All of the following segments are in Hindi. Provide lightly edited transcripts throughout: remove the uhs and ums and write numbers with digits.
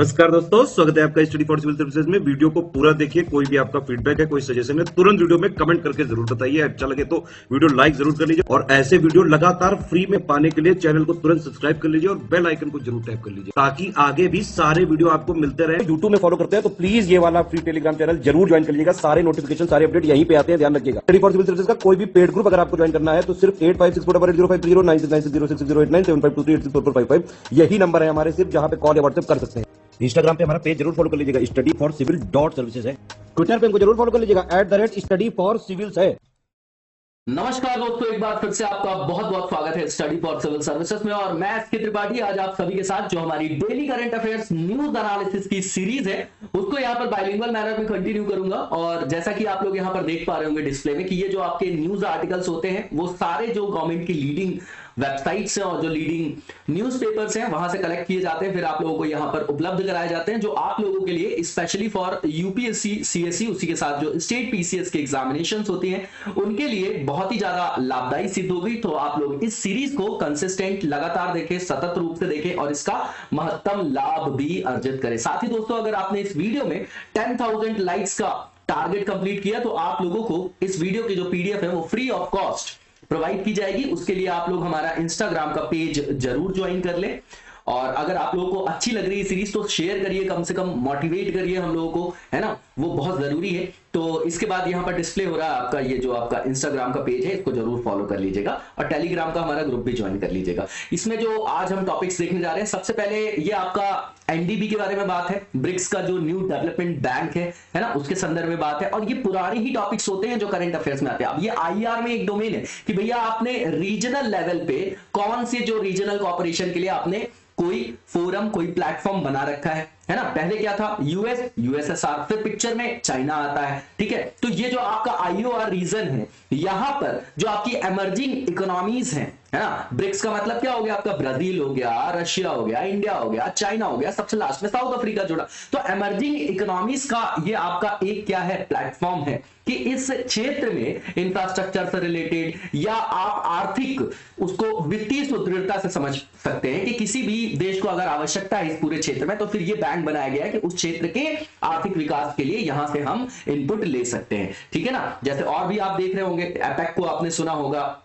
नमस्कार दोस्तों, स्वागत है आपका स्टडी फॉर सिविल सर्विसेज में। वीडियो को पूरा देखिए। कोई भी आपका फीडबैक है, कोई सजेशन है, तुरंत वीडियो में कमेंट करके जरूर बताइए। अच्छा लगे तो वीडियो लाइक जरूर कर लीजिए और ऐसे वीडियो लगातार फ्री में पाने के लिए चैनल को तुरंत सब्सक्राइब कर लीजिए और बेल आइकन को जरूर टैप कर लीजिए ताकि आगे भी सारे वीडियो आपको मिलते रहे। यूट्यूब में फॉलो करते हैं तो प्लीज ये वाला फ्री टेलीग्राम चैनल जरूर ज्वाइन कर लीजिएगा। सारे नोटिफिकेशन, सारे अपडेट यहीं पे आते हैं, ध्यान रखिएगा। स्टडी फॉर सिविल सर्विसेज का कोई भी पेड ग्रुप अगर आपको ज्वाइन करना है तो सिर्फ 856480530969606089786445 यही नंबर है हमारे, सिर्फ जहां पे कॉल या व्हाट्सएप कर सकते हैं। इंस्टाग्राम पे हमारा पेज जरूर फॉलो कर लीजिएगा, स्टडी फॉर सिविल .सर्विसेज है। ट्विटर पे हमको जरूर फॉलो कर लीजिएगा, @स्टडी फॉर सिविल्स है। नमस्कार दोस्तों, एक बार फिर से आपका बहुत बहुत स्वागत है स्टडी फॉर सिविल सर्विसेज में। और मैं एसके त्रिपाठी आज आप सभी के साथ जो हमारी daily current affairs news analysis की सीरीज है उसको यहाँ पर बाइलिंगुअल मैनर में कंटिन्यू करूंगा। और जैसा कि आप लोग यहाँ पर देख पा रहे होंगे डिस्प्ले में कि ये जो आपके न्यूज आर्टिकल्स होते हैं वो सारे जो गवर्नमेंट की लीडिंग वेबसाइट्स हैं और जो लीडिंग न्यूज़पेपर्स हैं वहां से कलेक्ट किए जाते हैं, फिर आप लोगों को यहाँ पर उपलब्ध कराए जाते हैं, जो आप लोगों के लिए स्पेशली फॉर यूपीएससी, सीएससी, उसी के साथ जो स्टेट पीसीएस के एग्जामिनेशंस होती हैं उनके लिए बहुत ही ज्यादा लाभदायी सिद्ध होगी। तो आप लोग इस सीरीज को कंसिस्टेंट लगातार देखें, सतत रूप से देखें और इसका महत्तम लाभ भी अर्जित करें। साथ ही दोस्तों, अगर आपने इस वीडियो में 10,000 लाइक्स का टारगेट कंप्लीट किया तो आप लोगों को इस वीडियो की जो पीडीएफ है वो फ्री ऑफ कॉस्ट प्रोवाइड की जाएगी। उसके लिए आप लोग हमारा इंस्टाग्राम का पेज जरूर ज्वाइन कर लें। और अगर आप लोगों को अच्छी लग रही है सीरीज तो शेयर करिए, कम से कम मोटिवेट करिए हम लोगों को, है ना, वो बहुत जरूरी है। तो इसके बाद यहाँ पर डिस्प्ले हो रहा है आपका ये जो आपका इंस्टाग्राम का पेज है, इसको जरूर फॉलो कर लीजिएगा और टेलीग्राम का हमारा ग्रुप भी ज्वाइन कर लीजिएगा। इसमें जो आज हम टॉपिक्स देखने जा रहे हैं, सबसे पहले ये आपका एनडीबी के बारे में बात है, ब्रिक्स का जो न्यू डेवलपमेंट बैंक है ना, उसके संदर्भ में बात है। और ये पुराने ही टॉपिक्स होते हैं जो करंट अफेयर्स में आते हैं। अब ये आईआर में एक डोमेन है कि भैया आपने रीजनल लेवल पे कौन से जो रीजनल कॉर्पोरेशन के लिए आपने कोई फोरम, कोई प्लेटफॉर्म बना रखा है ना। पहले क्या था, यूएस, यूएसएसआर, फिर पिक्चर में चाइना आता है, ठीक है। तो ये जो आपका आईओआर रीजन है, यहां पर जो आपकी एमर्जिंग इकोनॉमीज हैं, है ना, ब्रिक्स का मतलब क्या हो गया आपका, ब्राजील हो गया, रशिया हो गया, इंडिया हो गया, चाइना हो गया, सबसे लास्ट में साउथ अफ्रीका जुड़ा। तो एमर्जिंग इकोनॉमीज का ये आपका एक क्या है, प्लेटफॉर्म है कि इस क्षेत्र में इंफ्रास्ट्रक्चर से रिलेटेड या आप आर्थिक उसको वित्तीय सुदृढ़ता से समझ सकते हैं कि किसी भी देश को अगर आवश्यकता है इस पूरे क्षेत्र में तो फिर ये बैंक बनाया गया है कि उस क्षेत्र के आर्थिक विकास के लिए यहां से हम इनपुट ले सकते हैं, ठीक है ना। जैसे और भी आप देख रहे होंगे, एपेक को आपने सुना होगा,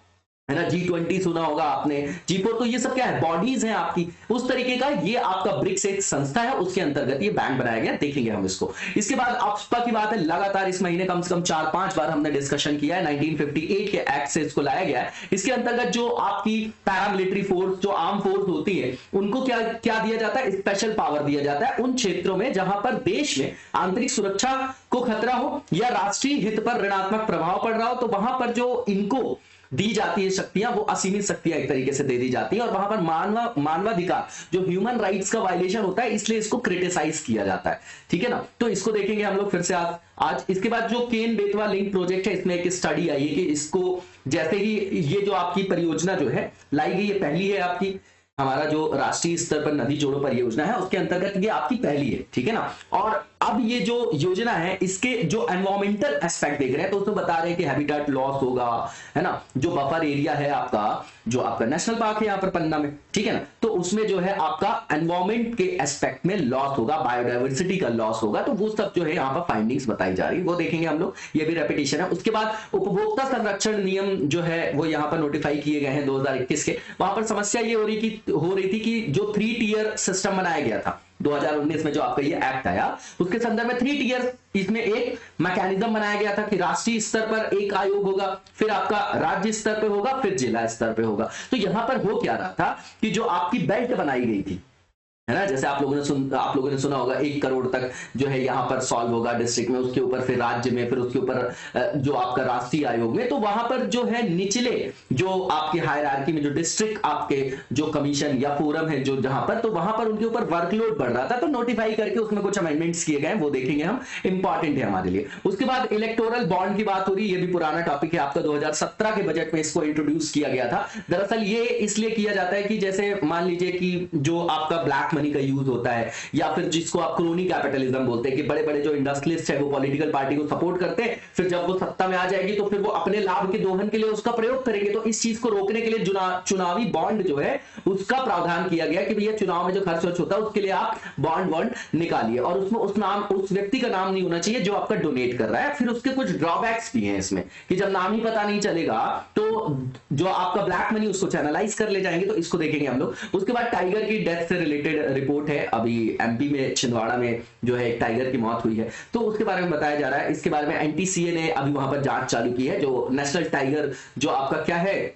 है ना, G20 सुना होगा आपने, G4, तो ये सब क्या है, बॉडीज हैं आपकी। उस तरीके का ये आपका ब्रिक्स एक संस्था है, उसके अंतर्गत ये बैंक बनाया गया, देखेंगे हम इसको। इसके बाद आफ्सपा की बात है, लगातार इस महीने कम से कम 4-5 बार हमने डिस्कशन किया है। 1958 के एक्ट से इसको लाया गया है। इसके अंतर्गत जो आपकी पैरामिलिट्री फोर्स, जो आर्म फोर्स होती है, उनको क्या क्या दिया जाता है, स्पेशल पावर दिया जाता है उन क्षेत्रों में जहां पर देश में आंतरिक सुरक्षा को खतरा हो या राष्ट्रीय हित पर ऋणात्मक प्रभाव पड़ रहा हो, तो वहां पर जो इनको दी जाती है शक्तियां, वो असीमित शक्तियां एक तरीके से दे दी जाती है। और वहां पर मानवाधिकार, जो ह्यूमन राइट्स का वायलेशन होता है, इसलिए इसको क्रिटिसाइज किया जाता है, ठीक है ना। तो इसको देखेंगे हम लोग फिर से आज। इसके बाद जो केन बेतवा लिंक प्रोजेक्ट है, इसमें एक स्टडी आई है कि इसको जैसे ही ये जो आपकी परियोजना जो है लाई गई, ये पहली है आपकी, हमारा जो राष्ट्रीय स्तर पर नदी जोड़ो परियोजना है उसके अंतर्गत ये आपकी पहली है, ठीक है ना। और अब ये जो योजना है इसके जो एनवायरमेंटल एस्पेक्ट देख रहे हैं तो उसमें बता रहे हैं कि हैबिटेट लॉस होगा, है ना, जो बफर एरिया है आपका, जो आपका नेशनल पार्क है यहाँ पर पन्ना में, ठीक है ना, तो उसमें जो है आपका एनवायरमेंट के एस्पेक्ट में लॉस होगा, बायोडाइवर्सिटी का लॉस होगा। तो वो सब जो है यहाँ पर फाइंडिंग्स बताई जा रही है, वो देखेंगे हम लोग, ये भी रेपिटेशन है। उसके बाद उपभोक्ता संरक्षण नियम जो है वो यहाँ पर नोटिफाई किए गए हैं 2021 के। वहां पर समस्या ये हो रही थी कि जो 3 टियर सिस्टम बनाया गया था 2019 में, जो आपका ये एक्ट आया उसके संदर्भ में 3 टियर, इसमें एक मैकेनिज्म बनाया गया था कि राष्ट्रीय स्तर पर एक आयोग होगा, फिर आपका राज्य स्तर पे होगा, फिर जिला स्तर पे होगा। तो यहां पर हो क्या रहा था कि जो आपकी बेल्ट बनाई गई थी, है ना, जैसे आप लोगों ने सुना होगा 1 करोड़ तक जो है यहाँ पर सॉल्व होगा डिस्ट्रिक्ट में, उसके ऊपर फिर राज्य में, फिर उसके ऊपर जो आपका राष्ट्रीय आयोग में। तो वहां पर जो है निचले जो आपके हायरार्की में जो डिस्ट्रिक्ट आपके जो कमीशन या फोरम है जो जहां पर, तो वहां पर उनके ऊपर वर्कलोड बढ़ रहा था, तो नोटिफाई करके उसमें कुछ अमेंडमेंट्स किए गए, वो देखेंगे हम, इंपॉर्टेंट है हमारे लिए। उसके बाद इलेक्टोरल बॉन्ड की बात हो रही है, ये भी पुराना टॉपिक है आपका, 2017 के बजट में इसको इंट्रोड्यूस किया गया था। दरअसल ये इसलिए किया जाता है कि जैसे मान लीजिए कि जो आपका ब्लैक मनी का यूज होता है, या फिर जिसको आप क्रोनी कैपिटलिज्म बोलते हैं कि बड़े बड़े जो इंडस्ट्रियलिस्ट है वो पॉलिटिकल पार्टी को सपोर्ट करते हैं, फिर जब वो सत्ता में आ जाएगी तो फिर वो अपने लाभ के दोहन के लिए उसका प्रयोग करेंगे। तो इस चीज को रोकने के लिए चुनावी बॉन्ड जो है उसका प्रावधान किया गया कि भैया चुनाव में जो खर्च वर्च होता है उसके लिए आप बॉन्ड निकालिए, और उसमें उस व्यक्ति का नाम नहीं होना चाहिए जो आपका डोनेट कर रहा है। फिर उसके कुछ ड्रॉबैक्स भी हैं इसमें कि जब नाम ही पता नहीं चलेगा तो जो आपका ब्लैक मनी उसको चैनलाइज कर ले जाएंगे, तो इसको देखेंगे हम लोग। उसके बाद टाइगर की डेथ से रिलेटेड रिपोर्ट है, अभी एमपी में छिंदवाड़ा में जो है एक टाइगर की मौत हुई है, तो उसके बारे में बताया जा रहा है। इसके बारे में एनटीसीए ने अभी वहां पर जांच चालू की है, जो नेशनल टाइगर जो आपका क्या है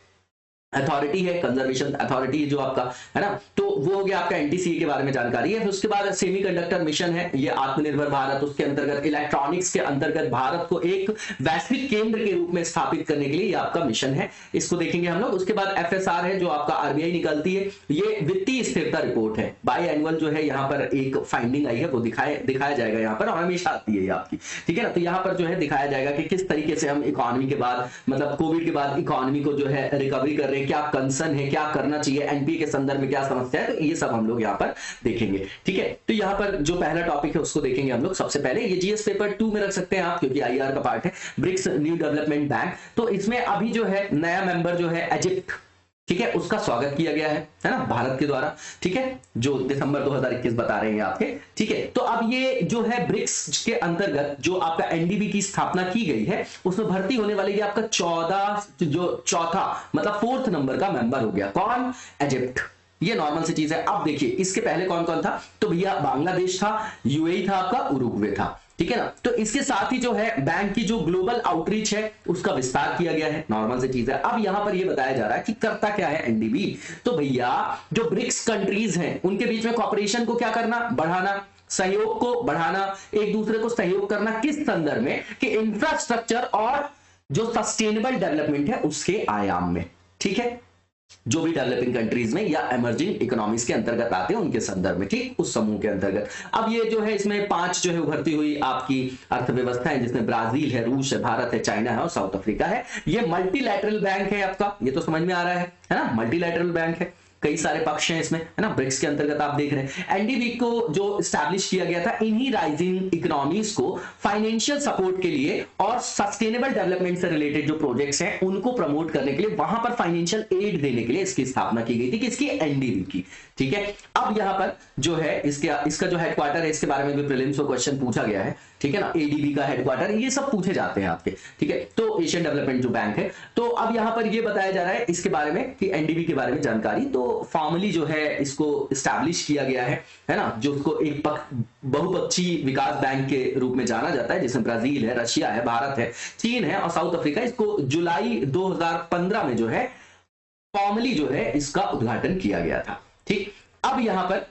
अथॉरिटी है, कंजर्वेशन अथॉरिटी जो आपका है ना, तो वो हो गया आपका एनटीसीए के बारे में जानकारी है। फिर उसके बाद सेमीकंडक्टर मिशन है, ये आत्मनिर्भर भारत, उसके अंतर्गत इलेक्ट्रॉनिक्स के अंतर्गत भारत को एक वैश्विक केंद्र के रूप में स्थापित करने के लिए ये आपका मिशन है, इसको देखेंगे हम लोग। उसके बाद एफएसआर है जो आपका आरबीआई निकालती है, ये वित्तीय स्थिरता रिपोर्ट है, बाई एनुअल जो है यहाँ पर एक फाइंडिंग आई है वो दिखाया जाएगा यहाँ पर, और हमेशा आती है ये आपकी, ठीक है ना। तो यहाँ पर जो है दिखाया जाएगा कि किस तरीके से हम इकोनॉमी के बाद मतलब कोविड के बाद इकोनॉमी को जो है रिकवरी कर रहे हैं, क्या कंसर्न है, क्या करना चाहिए, एनपीए के संदर्भ में क्या समस्या है, तो ये सब हम लोग यहाँ पर देखेंगे, ठीक है। तो यहाँ पर जो पहला टॉपिक है उसको देखेंगे हम लोग। सबसे पहले ये जीएस पेपर 2 में रख सकते हैं आप, क्योंकि आईआर का पार्ट है, ब्रिक्स न्यू डेवलपमेंट बैंक। तो इसमें अभी जो है नया मेंबर जो है इजिप्ट, ठीक है, उसका स्वागत किया गया है ना भारत के द्वारा, ठीक है, जो दिसंबर 2021 बता रहे हैं आपके, ठीक है। तो अब ये जो है ब्रिक्स के अंतर्गत जो आपका एनडीबी की स्थापना की गई है उसमें भर्ती होने वाली ये आपका चौथा मतलब 4th नंबर का मेंबर हो गया, कौन, इजिप्ट। ये नॉर्मल सी चीज है। अब देखिए इसके पहले कौन कौन था, तो भैया बांग्लादेश था, यूएई था, आपका उरुग्वे था, ठीक है ना। तो इसके साथ ही जो है बैंक की जो ग्लोबल आउटरीच है उसका विस्तार किया गया है, नॉर्मल सी चीज है। अब यहां पर ये बताया जा रहा है कि करता क्या है एनडीबी, तो भैया जो ब्रिक्स कंट्रीज हैं उनके बीच में कॉपरेशन को क्या करना, बढ़ाना, सहयोग को बढ़ाना, एक दूसरे को सहयोग करना, किस संदर्भ में, कि इंफ्रास्ट्रक्चर और जो सस्टेनेबल डेवलपमेंट है उसके आयाम में, ठीक है, जो भी डेवलपिंग कंट्रीज में या इमर्जिंग इकोनॉमीज के अंतर्गत आते हैं उनके संदर्भ में, ठीक, उस समूह के अंतर्गत। अब ये जो है इसमें 5 जो है उभरती हुई आपकी अर्थव्यवस्था है, जिसमें ब्राजील है, रूस है, भारत है, चाइना है और साउथ अफ्रीका है। ये मल्टीलैटरल बैंक है आपका, ये तो समझ में आ रहा है ना, मल्टीलैटरल बैंक है, कई सारे पक्ष हैं इसमें, है ना, ब्रिक्स के अंतर्गत आप देख रहे हैं। एनडीबी को जो एस्टैब्लिश किया गया था इन्हीं राइजिंग इकोनॉमीज को फाइनेंशियल सपोर्ट के लिए और सस्टेनेबल डेवलपमेंट से रिलेटेड जो प्रोजेक्ट्स हैं उनको प्रमोट करने के लिए, वहां पर फाइनेंशियल एड देने के लिए इसकी स्थापना की गई थी, किसकी, एनडीबी की, ठीक है। अब यहां पर जो है इसका जो हेडक्वार्टर है इसके बारे में भी प्रीलिम्स में क्वेश्चन पूछा गया है, ठीक है ना, एडीबी का हेडक्वार्टर, ये सब पूछे जाते हैं आपके, ठीक है। तो एशियन डेवलपमेंट जो बैंक है, तो अब यहां पर ये बताया जा रहा है इसके बारे में कि एनडीबी के बारे में जानकारी, तो फॉर्मली जो है इसको एस्टैब्लिश किया गया है ना, जो उसको एक बहुपक्षीय विकास बैंक के रूप में जाना जाता है, जिसमें ब्राजील है, रशिया है, भारत है, चीन है और साउथ अफ्रीका। इसको जुलाई 2015 में जो है फॉर्मली जो है इसका उद्घाटन किया गया था, ठीक। अब यहां पर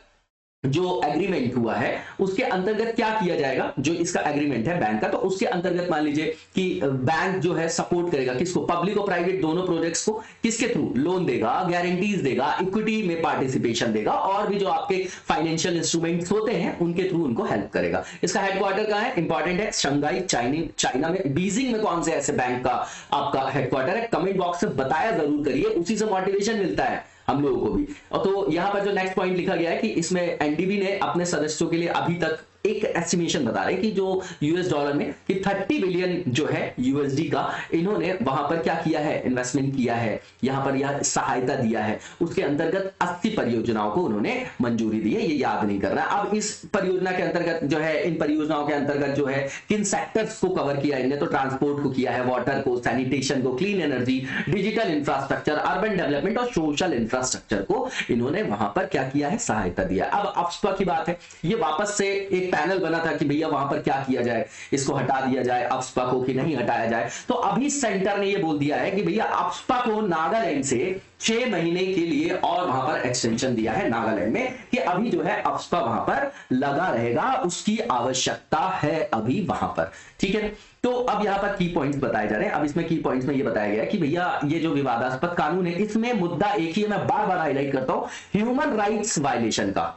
जो एग्रीमेंट हुआ है उसके अंतर्गत क्या किया जाएगा, जो इसका एग्रीमेंट है बैंक का, तो उसके अंतर्गत मान लीजिए कि बैंक जो है सपोर्ट करेगा किसको, पब्लिक और प्राइवेट दोनों प्रोजेक्ट्स को, किसके थ्रू, लोन देगा, गारंटीज देगा, इक्विटी में पार्टिसिपेशन देगा, और भी जो आपके फाइनेंशियल इंस्ट्रूमेंट्स होते हैं उनके थ्रू उनको हेल्प करेगा। इसका हेडक्वार्टर कहां है, इंपॉर्टेंट है, शंघाई चाइना में। बीजिंग में कौन से ऐसे बैंक का आपका हेडक्वार्टर है, कमेंट बॉक्स में बताया जरूर करिए, उसी से मोटिवेशन मिलता है हम लोगों को भी। और तो यहां पर जो नेक्स्ट पॉइंट लिखा गया है कि इसमें एनडीबी ने अपने सदस्यों के लिए अभी तक एक एस्टिमेशन बता रहे कि जो यूएस डॉलर में कि 30 बिलियन जो है यूएसडी का इन्होंने वहां पर क्या किया है, इन्वेस्टमेंट किया है, यहां पर यह सहायता दिया है, उसके अंतर्गत 80 परियोजनाओं को उन्होंने मंजूरी दी है, ये याद नहीं करना। अब इस परियोजना के अंतर्गत जो है, इन परियोजनाओं के अंतर्गत जो है किन सेक्टर्स को कवर किया इन्होंने, तो ट्रांसपोर्ट को किया है, वाटर को, सैनिटेशन को, clean energy, digital infrastructure, urban development और सोशल इंफ्रास्ट्रक्चर को इन्होंने वहां पर क्या किया है, सहायता दिया। अब अप्सपा की बात है, ये वापस से एक पैनल बना था कि भैया वहां पर क्या किया जाए, इसको हटा दिया जाए अप्सपा को कि नहीं हटाया जाए। तो अभी सेंटर ने ये बोल दिया है कि भैया अप्सपा को नागालैंड से 6 महीने के लिए और वहां पर एक्सटेंशन दिया है नागालैंड में, कि अभी जो है अप्सपा वहां पर लगा रहेगा, उसकी आवश्यकता है अभी वहां पर, ठीक है। तो अब यहां पर की पॉइंट्स बताए जा रहे हैं। अब इसमें की पॉइंट्स में ये बताया गया कि भैया ये जो विवादास्पद कानून है इसमें मुद्दा एक ही है, मैं बार बार हाईलाइट करता हूं, ह्यूमन राइट्स वायलेशन का,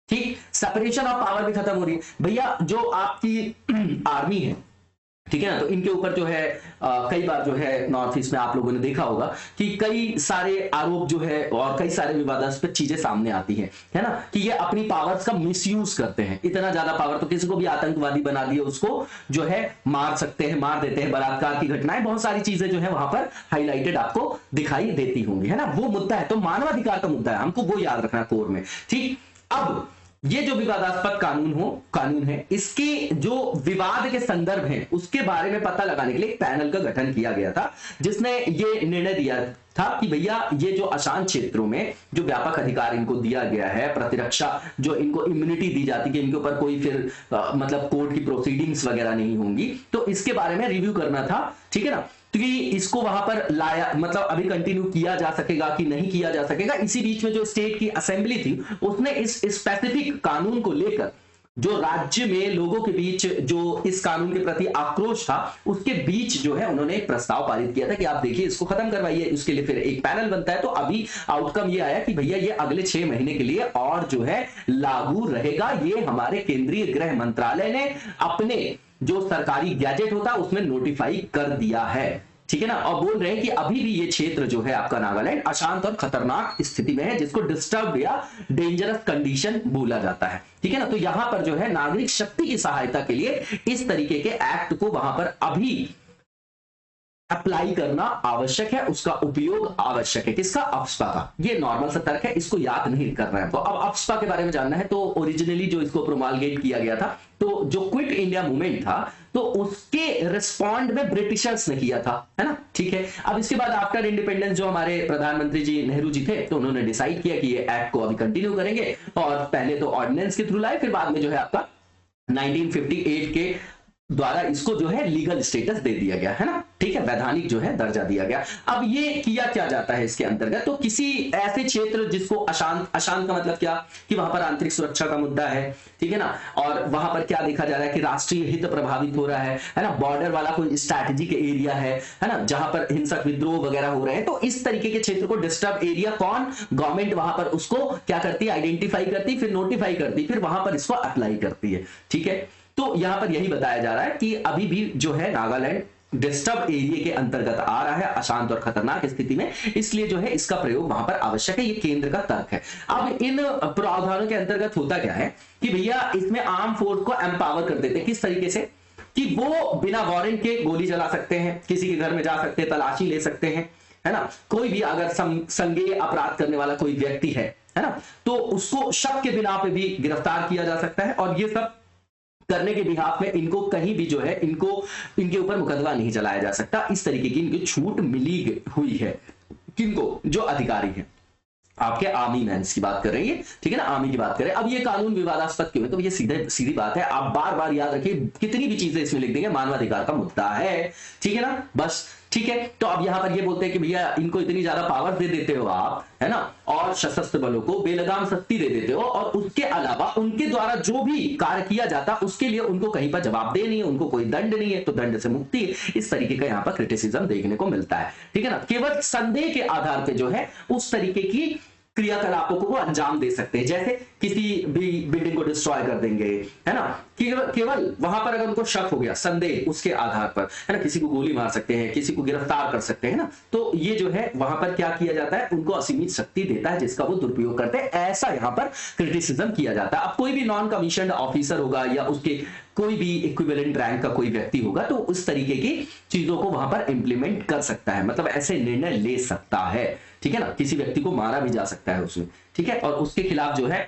ठीक, सेपरेशन ऑफ पावर भी खत्म हो रही है। भैया जो आपकी आर्मी है, ठीक है ना। तो इनके ऊपर जो है कई बार जो है नॉर्थ ईस्ट में आप लोगों ने देखा होगा कि कई सारे आरोप जो है और कई सारे विवादास्पद चीजें सामने आती हैं, है ना, कि ये अपनी पावर्स का मिसयूज करते हैं। इतना ज्यादा पावर तो किसी को भी आतंकवादी बना दिए उसको जो है मार सकते हैं, मार देते हैं, बलात्कार की घटनाएं, बहुत सारी चीजें जो है वहां पर हाईलाइटेड आपको दिखाई देती होंगी, है ना। वो मुद्दा है, तो मानवाधिकार का मुद्दा है, हमको वो याद रखना कोर में। ठीक, अब ये जो विवादास्पद कानून है, इसके जो विवाद के संदर्भ हैं उसके बारे में पता लगाने के लिए एक पैनल का गठन किया गया था, जिसने ये निर्णय दिया था कि भैया ये जो अशांत क्षेत्रों में जो व्यापक अधिकार इनको दिया गया है, प्रतिरक्षा जो इनको इम्यूनिटी दी जाती है कि इनके ऊपर कोई फिर मतलब कोर्ट की प्रोसीडिंग्स वगैरह नहीं होंगी, तो इसके बारे में रिव्यू करना था। ठीक है ना, तो इसको वहां पर लाया, मतलब अभी कंटिन्यू किया जा सकेगा कि नहीं किया जा सकेगा। इसी बीच में जो स्टेट की असेंबली थी उसने इस स्पेसिफिक कानून को लेकर जो राज्य में लोगों के बीच जो इस कानून के प्रति आक्रोश था उसके बीच जो है उन्होंने एक प्रस्ताव पारित किया था कि आप देखिए इसको खत्म करवाइए। इसके लिए फिर एक पैनल बनता है। तो अभी आउटकम ये आया कि भैया ये अगले 6 महीने के लिए और जो है लागू रहेगा। ये हमारे केंद्रीय गृह मंत्रालय ने अपने जो सरकारी गैजेट होता है उसमें नोटिफाई कर दिया है। ठीक है ना, और बोल रहे हैं कि अभी भी ये क्षेत्र जो है आपका नागालैंड अशांत और खतरनाक स्थिति में है, जिसको डिस्टर्ब या डेंजरस कंडीशन बोला जाता है। ठीक है ना, तो यहां पर जो है नागरिक शक्ति की सहायता के लिए इस तरीके के एक्ट को वहां पर अभी अप्लाई करना आवश्यक है, उसका उपयोग आवश्यक है। किसका? अफ्स्पा का। ये नॉर्मल सा तर्क है, इसको याद नहीं करना है। तो अब अफ्स्पा के बारे में जानना है तो ओरिजिनली जो इसको प्रोमालगेट किया गया था, तो जो क्विट इंडिया मूवमेंट था, तो उसके रिस्पॉन्ड में ब्रिटिशर्स ने किया था, है ना। ठीक है, अब इसके बाद आफ्टर इंडिपेंडेंस जो हमारे प्रधानमंत्री जी नेहरू जी थे, तो उन्होंने डिसाइड किया कि ये एक्ट को अभी कंटिन्यू करेंगे, और पहले तो ऑर्डिनेंस के थ्रू लाए, फिर बाद में जो है आपका 1958 के द्वारा इसको जो है लीगल स्टेटस दे दिया गया, है ना। ठीक है, वैधानिक जो है दर्जा दिया गया। अब ये किया क्या जाता है इसके अंतर्गत, तो किसी ऐसे क्षेत्र जिसको अशांत का मतलब क्या, कि वहां पर आंतरिक सुरक्षा का मुद्दा है, ठीक है ना, और वहां पर क्या देखा जा रहा है कि राष्ट्रीय हित प्रभावित हो रहा है ना, बॉर्डर वाला कोई स्ट्रैटेजिक एरिया है ना, जहां पर हिंसक विद्रोह वगैरह हो रहे हैं, तो इस तरीके के क्षेत्र को डिस्टर्ब एरिया कौन, गवर्नमेंट वहां पर उसको क्या करती है, आइडेंटिफाई करती, फिर नोटिफाई करती, फिर वहां पर इसको अप्लाई करती है। ठीक है, तो यहां पर यही बताया जा रहा है कि अभी भी जो है नागालैंड डिस्टर्ब एरिया के अंतर्गत आ रहा है, अशांत और खतरनाक स्थिति में, इसलिए जो है इसका प्रयोग वहां पर आवश्यक है। ये केंद्र का तर्क है। अब इन प्रावधानों के अंतर्गत होता क्या है कि भैया इसमें आर्म फोर्स को एम्पावर कर देते हैं। किस तरीके से कि वो बिना वारंट के गोली चला सकते हैं, किसी के घर में जा सकते हैं, तलाशी ले सकते हैं, है ना। कोई भी अगर संज्ञेय अपराध करने वाला कोई व्यक्ति है ना, तो उसको शक के बिना पे भी गिरफ्तार किया जा सकता है, और ये सब करने के बिहाफ में इनको कहीं भी जो है इनके ऊपर मुकदमा नहीं चलाया जा सकता। इस तरीके की इनको छूट मिली हुई है। किनको? जो अधिकारी हैं, आपके आर्मी मैन्स की बात कर रही है, ठीक है ना, आर्मी की बात करें। अब ये कानून विवादास्पद क्यों है, तो ये सीधी बात है, आप बार बार याद रखिए, कितनी भी चीजें इसमें लिख देंगे, मानवाधिकार का मुद्दा है। ठीक है ना, बस ठीक है। तो अब यहां पर ये बोलते हैं कि भैया इनको इतनी ज्यादा पावर दे देते हो आप, है ना, और सशस्त्र बलों को बेलगाम शक्ति दे देते हो, और उसके अलावा उनके द्वारा जो भी कार्य किया जाता उसके लिए उनको कहीं पर जवाबदेह नहीं है, उनको कोई दंड नहीं है, तो दंड से मुक्ति है। इस तरीके का यहाँ पर क्रिटिसिज्म देखने को मिलता है। ठीक है ना, केवल संदेह के आधार पर जो है उस तरीके की क्रियाकलापों को वो अंजाम दे सकते हैं, जैसे किसी भी बिल्डिंग को डिस्ट्रॉय कर देंगे, है ना, केवल वहां पर अगर उनको शक हो गया, संदेह, उसके आधार पर, है ना, किसी को गोली मार सकते हैं, किसी को गिरफ्तार कर सकते हैं ना। तो ये जो है वहां पर क्या किया जाता है, उनको असीमित शक्ति देता है जिसका वो दुरुपयोग करते हैं, ऐसा यहां पर क्रिटिसिज्म किया जाता है। अब कोई भी नॉन कमीशन्ड ऑफिसर होगा या उसके कोई भी इक्विवेलेंट रैंक का कोई व्यक्ति होगा, तो उस तरीके की चीजों को वहां पर इंप्लीमेंट कर सकता है, मतलब ऐसे निर्णय ले सकता है। ठीक है ना, किसी व्यक्ति को मारा भी जा सकता है उसमें, ठीक है, और उसके खिलाफ जो है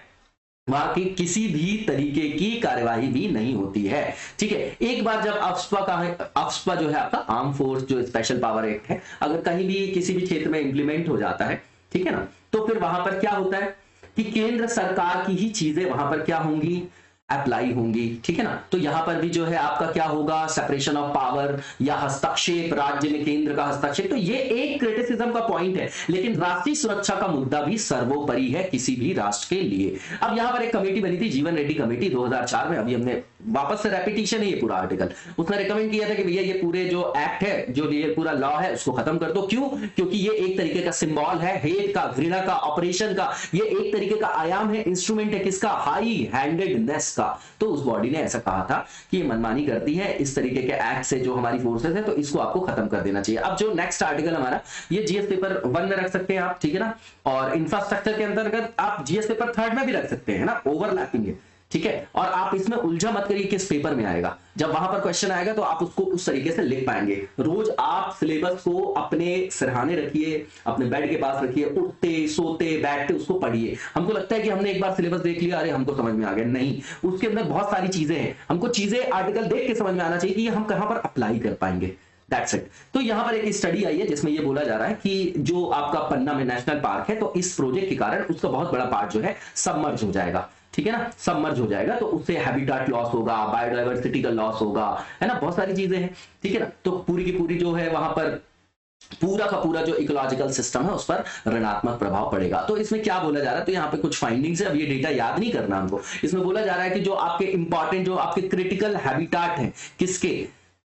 वहां की किसी भी तरीके की कार्यवाही भी नहीं होती है। ठीक है, एक बार जब अफ्स्पा जो है आपका आर्म फोर्स जो स्पेशल पावर एक्ट है, अगर कहीं भी किसी भी क्षेत्र में इंप्लीमेंट हो जाता है, ठीक है ना, तो फिर वहां पर क्या होता है कि केंद्र सरकार की ही चीजें वहां पर क्या होंगी, अप्लाई होंगी। ठीक है ना, तो यहां पर भी जो है आपका क्या होगा, सेपरेशन ऑफ पावर या हस्तक्षेप, राज्य में केंद्र का हस्तक्षेप। तो ये एक क्रिटिसिज्म का पॉइंट है, लेकिन राष्ट्रीय सुरक्षा का मुद्दा भी सर्वोपरि है किसी भी राष्ट्र के लिए। अब यहां पर एक कमेटी बनी थी, जीवन रेड्डी कमेटी, 2004 में। अभी हमने वापस से रेपिटेशन है ये पूरा आर्टिकल, उसने रिकमेंड किया था कि भैया ये पूरे जो एक्ट है, जो ये पूरा लॉ है, उसको खत्म कर दो। क्यों? क्योंकि ये एक तरीके का सिंबल है हेट का, घृणा का, ऑपरेशन का, ये एक तरीके का आयाम है, इंस्ट्रूमेंट है किसका, हाई हैंडेडनेस का। का, तो उस बॉडी ने ऐसा कहा था कि ये मनमानी करती है इस तरीके के एक्ट से जो हमारी फोर्सेस है, तो इसको आपको खत्म कर देना चाहिए। अब जो नेक्स्ट आर्टिकल हमारा, ये जीएस पेपर 1 में रख सकते हैं आप, ठीक है ना, और इंफ्रास्ट्रक्चर के अंतर्गत आप जीएस पेपर 3 में भी रख सकते हैं ना, ओवरलैपिंग है, ठीक है। और आप इसमें उलझा मत करिए किस पेपर में आएगा, जब वहां पर क्वेश्चन आएगा तो आप उसको उस तरीके से लिख पाएंगे। रोज आप सिलेबस को अपने सिरहाने रखिए, अपने बेड के पास रखिए, उठते सोते बैठते उसको पढ़िए। हमको लगता है कि हमने एक बार सिलेबस देख लिया, अरे हमको समझ में आ गया, नहीं, उसके अंदर बहुत सारी चीजें हैं, हमको चीजें आर्टिकल देख के समझ में आना चाहिए कि हम कहां पर अप्लाई कर पाएंगे। That's it। तो यहां पर एक स्टडी आई है जिसमें ये बोला जा रहा है कि जो आपका पन्ना में नेशनल पार्क है, तो इस प्रोजेक्ट के कारण उसका बहुत बड़ा पार्ट जो है सबमर्ज हो जाएगा, ठीक है ना, सबमर्ज हो जाएगा, तो उससे हैबिटाट लॉस होगा, बायोडायवर्सिटी का लॉस होगा, है ना, बहुत सारी चीजें हैं, ठीक है ना। तो पूरी की पूरी जो है वहां पर पूरा का पूरा जो इकोलॉजिकल सिस्टम है उस पर ऋणात्मक प्रभाव पड़ेगा। तो इसमें क्या बोला जा रहा है, तो यहाँ पे कुछ फाइंडिंग्स है, अब ये डेटा याद नहीं करना हमको। इसमें बोला जा रहा है कि जो आपके इंपॉर्टेंट, जो आपके क्रिटिकल हैबिटाट हैं, किसके,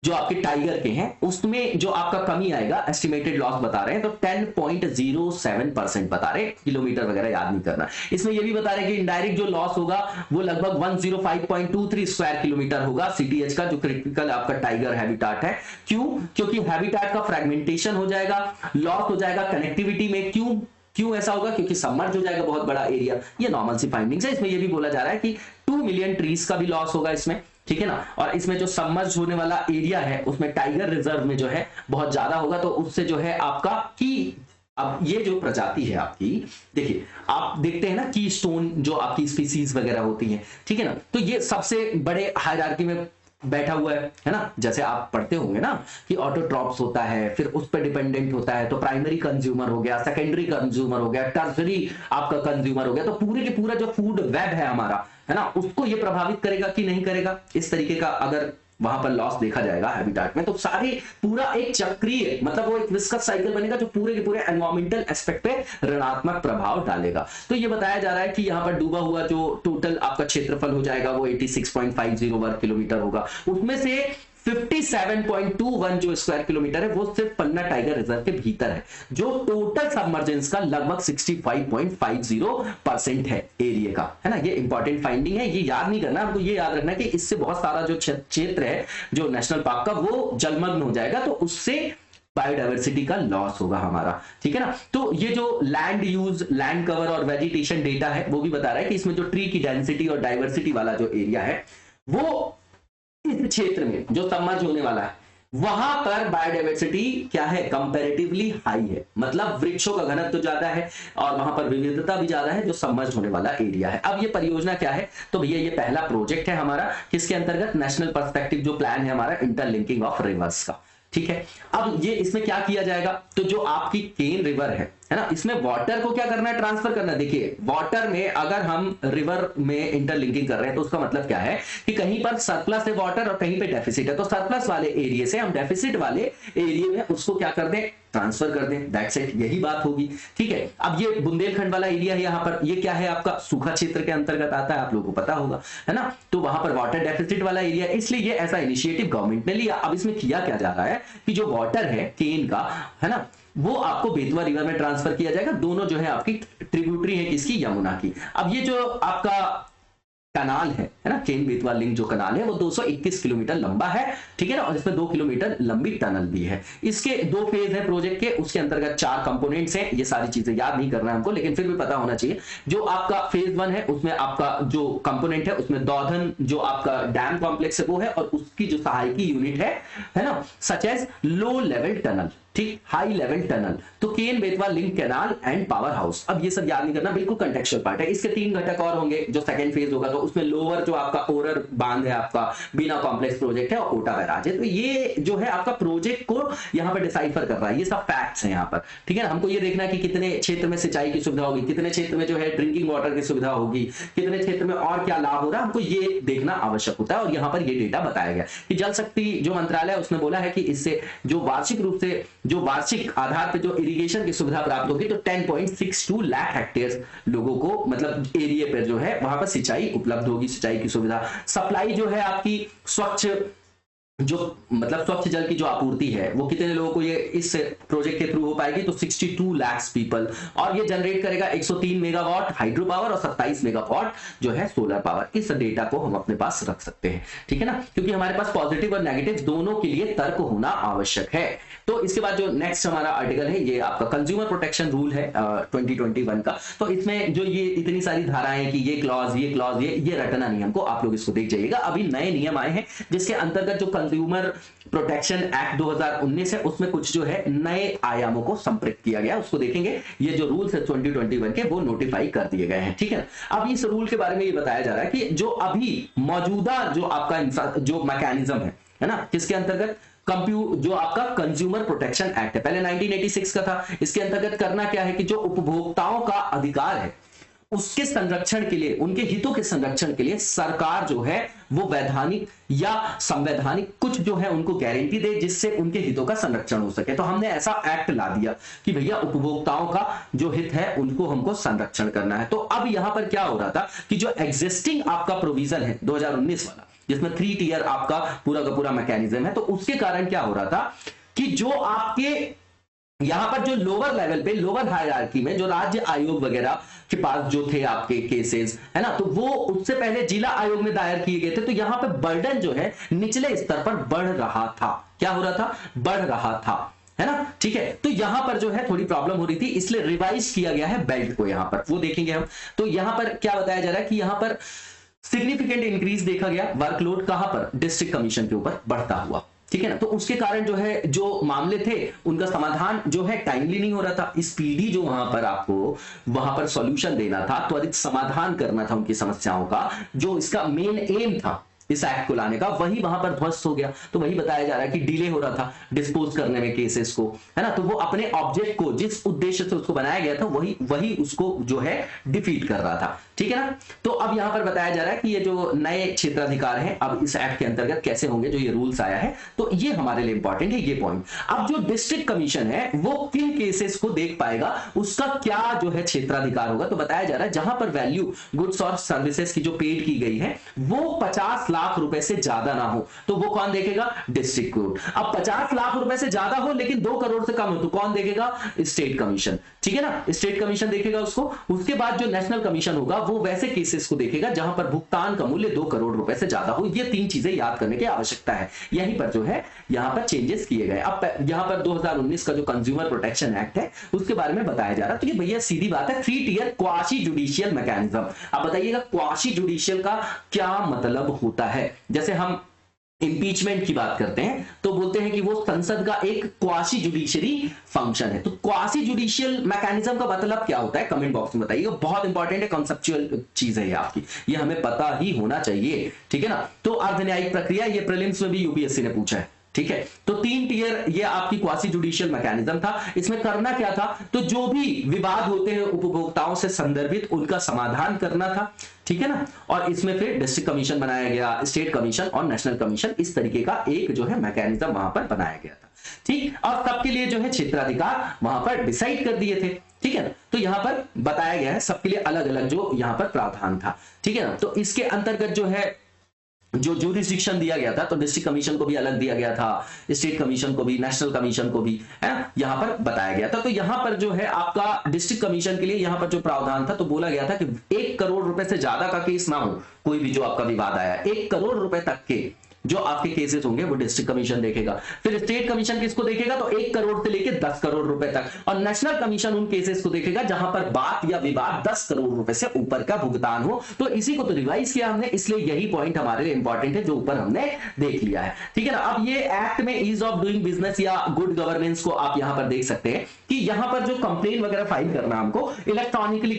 जो आपके टाइगर के हैं, उसमें जो आपका कमी आएगा, एस्टिमेटेड लॉस बता रहे हैं, तो 10.07% बता रहे हैं, किलोमीटर वगैरह याद नहीं करना। इसमें ये भी बता रहे हैं कि इनडायरेक्ट जो लॉस होगा वो लगभग 105.23 स्क्वायर किलोमीटर होगा सीटीएच का, जो क्रिटिकल आपका टाइगर हैबिटाट है। क्यों? क्योंकि हैबिटाट का फ्रेगमेंटेशन हो जाएगा, लॉस हो जाएगा कनेक्टिविटी में। क्यों ऐसा होगा? क्योंकि सबमर्ज हो जाएगा बहुत बड़ा एरिया। ये नॉर्मल सी फाइंडिंग्स है। इसमें ये भी बोला जा रहा है कि 2 मिलियन ट्रीज का भी लॉस होगा इसमें, ठीक है ना। और इसमें जो सबमर्ज होने वाला एरिया है उसमें टाइगर रिजर्व में जो है बहुत ज्यादा होगा, तो उससे जो है आपका की, अब ये जो प्रजाति है आपकी, देखिए आप देखते हैं ना की स्टोन जो आपकी स्पीसीज वगैरह होती हैं, ठीक है ना, तो ये सबसे बड़े हायरार्की में बैठा हुआ है ना। जैसे आप पढ़ते होंगे ना कि ऑटोट्रॉप्स होता है, फिर उस पर डिपेंडेंट होता है, तो प्राइमरी कंज्यूमर हो गया, सेकेंडरी कंज्यूमर हो गया, टर्सरी आपका कंज्यूमर हो गया। तो पूरे के पूरा जो फूड वेब है हमारा, है ना, उसको ये प्रभावित करेगा कि नहीं करेगा, इस तरीके का अगर वहां पर लॉस देखा जाएगा हैबिटाट में, तो सारे पूरा एक चक्रीय, मतलब वो एक विस्कस साइकिल बनेगा जो पूरे के पूरे एनवायरमेंटल एस्पेक्ट पे ऋणात्मक प्रभाव डालेगा। तो ये बताया जा रहा है कि यहाँ पर डूबा हुआ जो टोटल आपका क्षेत्रफल हो जाएगा वो 86.50 वर्ग किलोमीटर होगा, उसमें से 57.21 जो स्क्वायर किलोमीटर है वो सिर्फ पन्ना टाइगर रिजर्व के भीतर है, जो टोटल सबमर्जेंस का लगभग 65.50% है एरिया का, है ना। ये इंपॉर्टेंट फाइंडिंग है, ये याद नहीं करना, आपको ये याद रखना है कि इससे बहुत सारा जो क्षेत्र है जो नेशनल पार्क का वो जलमग्न हो जाएगा, तो उससे बायोडायवर्सिटी का लॉस होगा हमारा, ठीक है ना। तो ये जो लैंड यूज, लैंड कवर और वेजिटेशन डेटा है वो भी बता रहा है कि इसमें जो ट्री की डेंसिटी और डाइवर्सिटी वाला जो एरिया है वो इस क्षेत्र में जो सबमर्ज होने वाला है वहां पर बायोडाइवर्सिटी क्या है, कंपैरेटिवली हाई है, मतलब वृक्षों का घनत्व तो ज्यादा है और वहां पर विविधता भी ज्यादा है जो सबमर्ज होने वाला एरिया है। अब ये परियोजना क्या है, तो भैया ये पहला प्रोजेक्ट है हमारा, किसके अंतर्गत, नेशनल पर्सपेक्टिव जो प्लान है हमारा इंटरलिंकिंग ऑफ रिवर्स का, ठीक है। अब ये इसमें क्या किया जाएगा, तो जो आपकी केन रिवर है ना, इसमें वाटर को क्या करना है, ट्रांसफर करना है। देखिए वाटर में अगर हम रिवर में इंटरलिंकिंग कर रहे हैं तो उसका मतलब क्या है कि कहीं पर सरप्लस है वाटर और कहीं पे डेफिसिट है, तो सरप्लस वाले एरिया से हम डेफिसिट वाले एरिया में उसको क्या कर दें, ट्रांसफर कर दें, दैट्स इट, यही बात होगी, ठीक है। अब ये बुंदेलखंड वाला एरिया है, यहाँ पर ये क्या है आपका सूखा क्षेत्र के अंतर्गत आता है, आप लोगों को पता होगा, है ना। तो वहां पर वाटर डेफिसिट वाला एरिया, इसलिए ये ऐसा इनिशिएटिव गवर्नमेंट ने लिया। अब इसमें किया क्या जा रहा है कि जो वाटर है केन का, है ना, वो आपको बेतवा रिवर में ट्रांसफर किया जाएगा। दोनों जो है आपकी ट्रिब्यूटरी है किसकी, यमुना की। अब ये जो आपका कनाल है ना, केन बेतवा लिंक जो कनाल है वो 221 किलोमीटर लंबा है, ठीक है ना, और इसमें 2 किलोमीटर लंबी टनल भी है। इसके 2 फेज है प्रोजेक्ट के, उसके अंतर्गत 4 कंपोनेंट्स हैं। ये सारी चीजें याद नहीं करना है हमको, लेकिन फिर भी पता होना चाहिए। जो आपका फेज 1 है उसमें आपका जो कंपोनेंट है उसमें दौधन जो आपका डैम कॉम्प्लेक्स है वो है, और उसकी जो सहायकी यूनिट है ना, such as low level tunnel, ठीक, हाई लेवल टनल, तो Ken Betwa link canal and power house. अब ये सब याद नहीं करना, बिल्कुल कंटेक्चुअल पार्ट है। इसके 3 घटक और होंगे। जो सेकंड फेज होगा तो उसमें लोअर जो आपका ओरर बांध है, आपका बीना कॉम्प्लेक्स प्रोजेक्ट है, और कोटा बैराज है। तो ये जो है आपका प्रोजेक्ट को यहाँ पर डिसाइफर कर रहा है, ये सब फैक्ट्स हैं यहाँ पर, ठीक है ना। हमको ये देखना है कि कितने क्षेत्र में सिंचाई की सुविधा होगी, कितने क्षेत्र में जो है ड्रिंकिंग वाटर की सुविधा होगी, कितने क्षेत्र में और क्या लाभ हो रहा है, हमको ये देखना आवश्यक होता है। और यहाँ पर ये डेटा बताया गया कि जल शक्ति जो मंत्रालय है उसने बोला है कि इससे जो वार्षिक रूप से, जो वार्षिक आधार पे जो इरिगेशन की सुविधा प्राप्त होगी, तो 10.62 लाख हेक्टेयर लोगों को, मतलब एरिया पर जो है वहां पर सिंचाई उपलब्ध होगी, सिंचाई की सुविधा। सप्लाई जो है आपकी स्वच्छ जो मतलब स्वच्छ जल की जो आपूर्ति है वो कितने लोगों को ये इस प्रोजेक्ट के थ्रू हो पाएगी, तो 62 लाख पीपल, और ये जनरेट करेगा 103 मेगावाट हाइड्रो पावर और 27 मेगावाट जो है सोलर पावर। इस डेटा को हम अपने पास रख सकते हैं, ठीक है ना, क्योंकि हमारे पास पॉजिटिव और नेगेटिव दोनों के लिए तर्क होना आवश्यक है। तो इसके बाद जो नेक्स्ट हमारा आर्टिकल है ये आपका कंज्यूमर प्रोटेक्शन रूल है 2021 का। तो इसमें जो ये इतनी सारी धाराएं कि ये क्लॉज ये रटना नहीं, हमको आप लोग इसको देख जाइएगा। अभी नए नियम आए हैं जिसके अंतर्गत जो कंज्यूमर प्रोटेक्शन एक्ट 2019 है उसमें कुछ जो है नए आयामों को संपृक्त किया गया, उसको देखेंगे। ये जो रूल्स है 2021 के वो नोटिफाई कर दिए गए हैं, ठीक है। अब इस रूल के बारे में ये बताया जा रहा है कि जो अभी मौजूदा जो आपका जो मैकेनिज्म है ना, किसके अंतर्गत जो आपका कंज्यूमर प्रोटेक्शन एक्ट है, पहले 1986 का था। इसके अंतर्गत करना क्या है कि जो उपभोक्ताओं का अधिकार है उसके संरक्षण के लिए, उनके हितों के संरक्षण के लिए सरकार जो है वो वैधानिक या संवैधानिक कुछ जो है उनको गारंटी दे जिससे उनके हितों का संरक्षण हो सके। तो हमने ऐसा एक्ट ला दिया कि भैया उपभोक्ताओं का जो हित है उनको हमको संरक्षण करना है। तो अब यहां पर क्या हो रहा था कि जो एग्जिस्टिंग आपका प्रोविजन है 2019 वाला, जिसमें 3 टियर आपका पूरा का पूरा मैकेनिज्म है, तो उसके कारण क्या हो रहा था कि जो आपके यहां पर जो लोअर लेवल पे, लोअर हायरार्की में जो राज्य आयोग वगैरह के पास जो थे आपके केसेस है ना, तो वो उससे पहले जिला आयोग में दायर किए गए थे। तो यहां पे बर्डन जो है निचले स्तर पर बढ़ रहा था। क्या हो रहा था? बढ़ रहा था, है ना, ठीक है। तो यहां पर जो है थोड़ी प्रॉब्लम हो रही थी, इसलिए रिवाइज किया गया है बेल्ट को, यहां पर वो देखेंगे हम। तो यहां पर क्या बताया जा रहा है कि यहां पर सिग्निफिकेंट इंक्रीज देखा गया वर्कलोड, कहां पर? डिस्ट्रिक्ट कमीशन के ऊपर बढ़ता हुआ, ठीक है ना। तो उसके कारण जो है जो मामले थे उनका समाधान जो है टाइमली नहीं हो रहा था। स्पीडी जो वहां पर आपको वहां पर सॉल्यूशन देना था, त्वरित समाधान करना था उनकी समस्याओं का, जो इसका मेन एम था इस एक्ट को लाने का, वही वहां पर ध्वस्त हो गया। तो वही बताया जा रहा है कि डिले हो रहा था डिस्पोज करने में केसेस को, है ना। तो वो अपने ऑब्जेक्ट को, जिस उद्देश्य से उसको बनाया गया था, वही उसको जो है डिफीट कर रहा था, ठीक है ना। तो अब यहां पर बताया जा रहा है कि ये जो नए क्षेत्राधिकार हैं अब इस एक्ट के अंतर्गत कैसे होंगे, जो ये रूल्स आया है, तो ये हमारे लिए इंपॉर्टेंट है ये पॉइंट। अब जो डिस्ट्रिक्ट कमीशन है वो किन केसेस को देख पाएगा, उसका क्या जो है क्षेत्राधिकार होगा, तो बताया जा रहा है जहां पर वैल्यू गुड्स और सर्विसेज की जो पेड की गई है वो 50 लाख रुपए से ज्यादा ना हो, तो वो कौन देखेगा? District court. अब 50 लाख रुपए से ज्यादा हो लेकिन 2 करोड़ से कम हो, तो कौन देखेगा? स्टेट कमीशन, ठीक है ना, स्टेट कमीशन देखेगा उसको। उसके बाद जो नेशनल कमीशन होगा वो वैसे केसेस को देखेगा जहां पर भुगतान का मूल्य 2 करोड़ रुपए से ज्यादा हो। ये 3 चीजें याद करने की आवश्यकता है। यहीं पर जो है यहां पर चेंजेस किए गए। अब यहां पर 2019 का जो कंज्यूमर प्रोटेक्शन एक्ट है उसके बारे में बताया जा रहा है। तो ये भैया सीधी बात है, 3 टियर क्वासी जुडिशियल मैकेनिज्म। अब बताइएगा क्वासी जुडिशियल का क्या मतलब होता है। जैसे हम इंपीचमेंट की बात करते हैं तो बोलते हैं कि वो संसद का एक क्वासी जुडिशरी फंक्शन है। तो क्वासी जुडिशियल मैकेनिज्म का मतलब क्या होता है, कमेंट बॉक्स में बताइएगा। बहुत इंपॉर्टेंट है, कॉन्सेप्चुअल चीज है ये आपकी, ये हमें पता ही होना चाहिए, ठीक है ना। तो अर्धन्यायिक प्रक्रिया, ये प्रीलिम्स में भी यूपीएससी ने पूछा है, ठीक है। तो 3 टियर ये आपकी क्वासी जुडिशियल मैकेनिज्म था। इसमें करना क्या था, तो जो भी विवाद होते हैं उपभोक्ताओं से संदर्भित उनका समाधान करना था, ठीक है ना। और इसमें फिर डिस्ट्रिक्ट कमीशन बनाया गया, स्टेट कमीशन और नेशनल कमीशन, इस तरीके का एक जो है मैकेनिज्म वहां पर बनाया गया था, ठीक। और सबके लिए जो है क्षेत्राधिकार वहां पर डिसाइड कर दिए थे, ठीक है ना। तो यहां पर बताया गया है सबके लिए अलग अलग जो यहां पर प्रावधान था, ठीक है ना। तो इसके अंतर्गत जो है जो ज्यूरिसडिक्शन दिया गया था, तो डिस्ट्रिक्ट कमीशन को भी अलग दिया गया था, स्टेट कमीशन को भी, नेशनल कमीशन को भी, है यहां पर बताया गया था। तो यहां पर जो है आपका डिस्ट्रिक्ट कमीशन के लिए यहां पर जो प्रावधान था, तो बोला गया था कि 1 करोड़ रुपए से ज्यादा का केस ना हो, कोई भी जो आपका विवाद आया 1 करोड़ रुपए तक के जो आपके केसेस होंगे वो डिस्ट्रिक्ट कमीशन देखेगा। फिर स्टेट कमीशन किसको देखेगा, तो 1 करोड़ से लेकर 10 करोड़ रुपए तक। और नेशनल कमीशन उन केसेस को देखेगा जहां पर बात या विवाद 10 करोड़ रुपए से ऊपर का भुगतान हो। तो इसी को तो रिवाइज किया हमने, इसलिए यही पॉइंट हमारे लिए इंपॉर्टेंट है जो ऊपर हमने देख लिया है, ठीक है ना। अब ये एक्ट में ईज ऑफ डूइंग बिजनेस या गुड गवर्नेंस को आप यहां पर देख सकते हैं कि यहां पर जो कंप्लेन वगैरह फाइल करना हमको इलेक्ट्रॉनिकली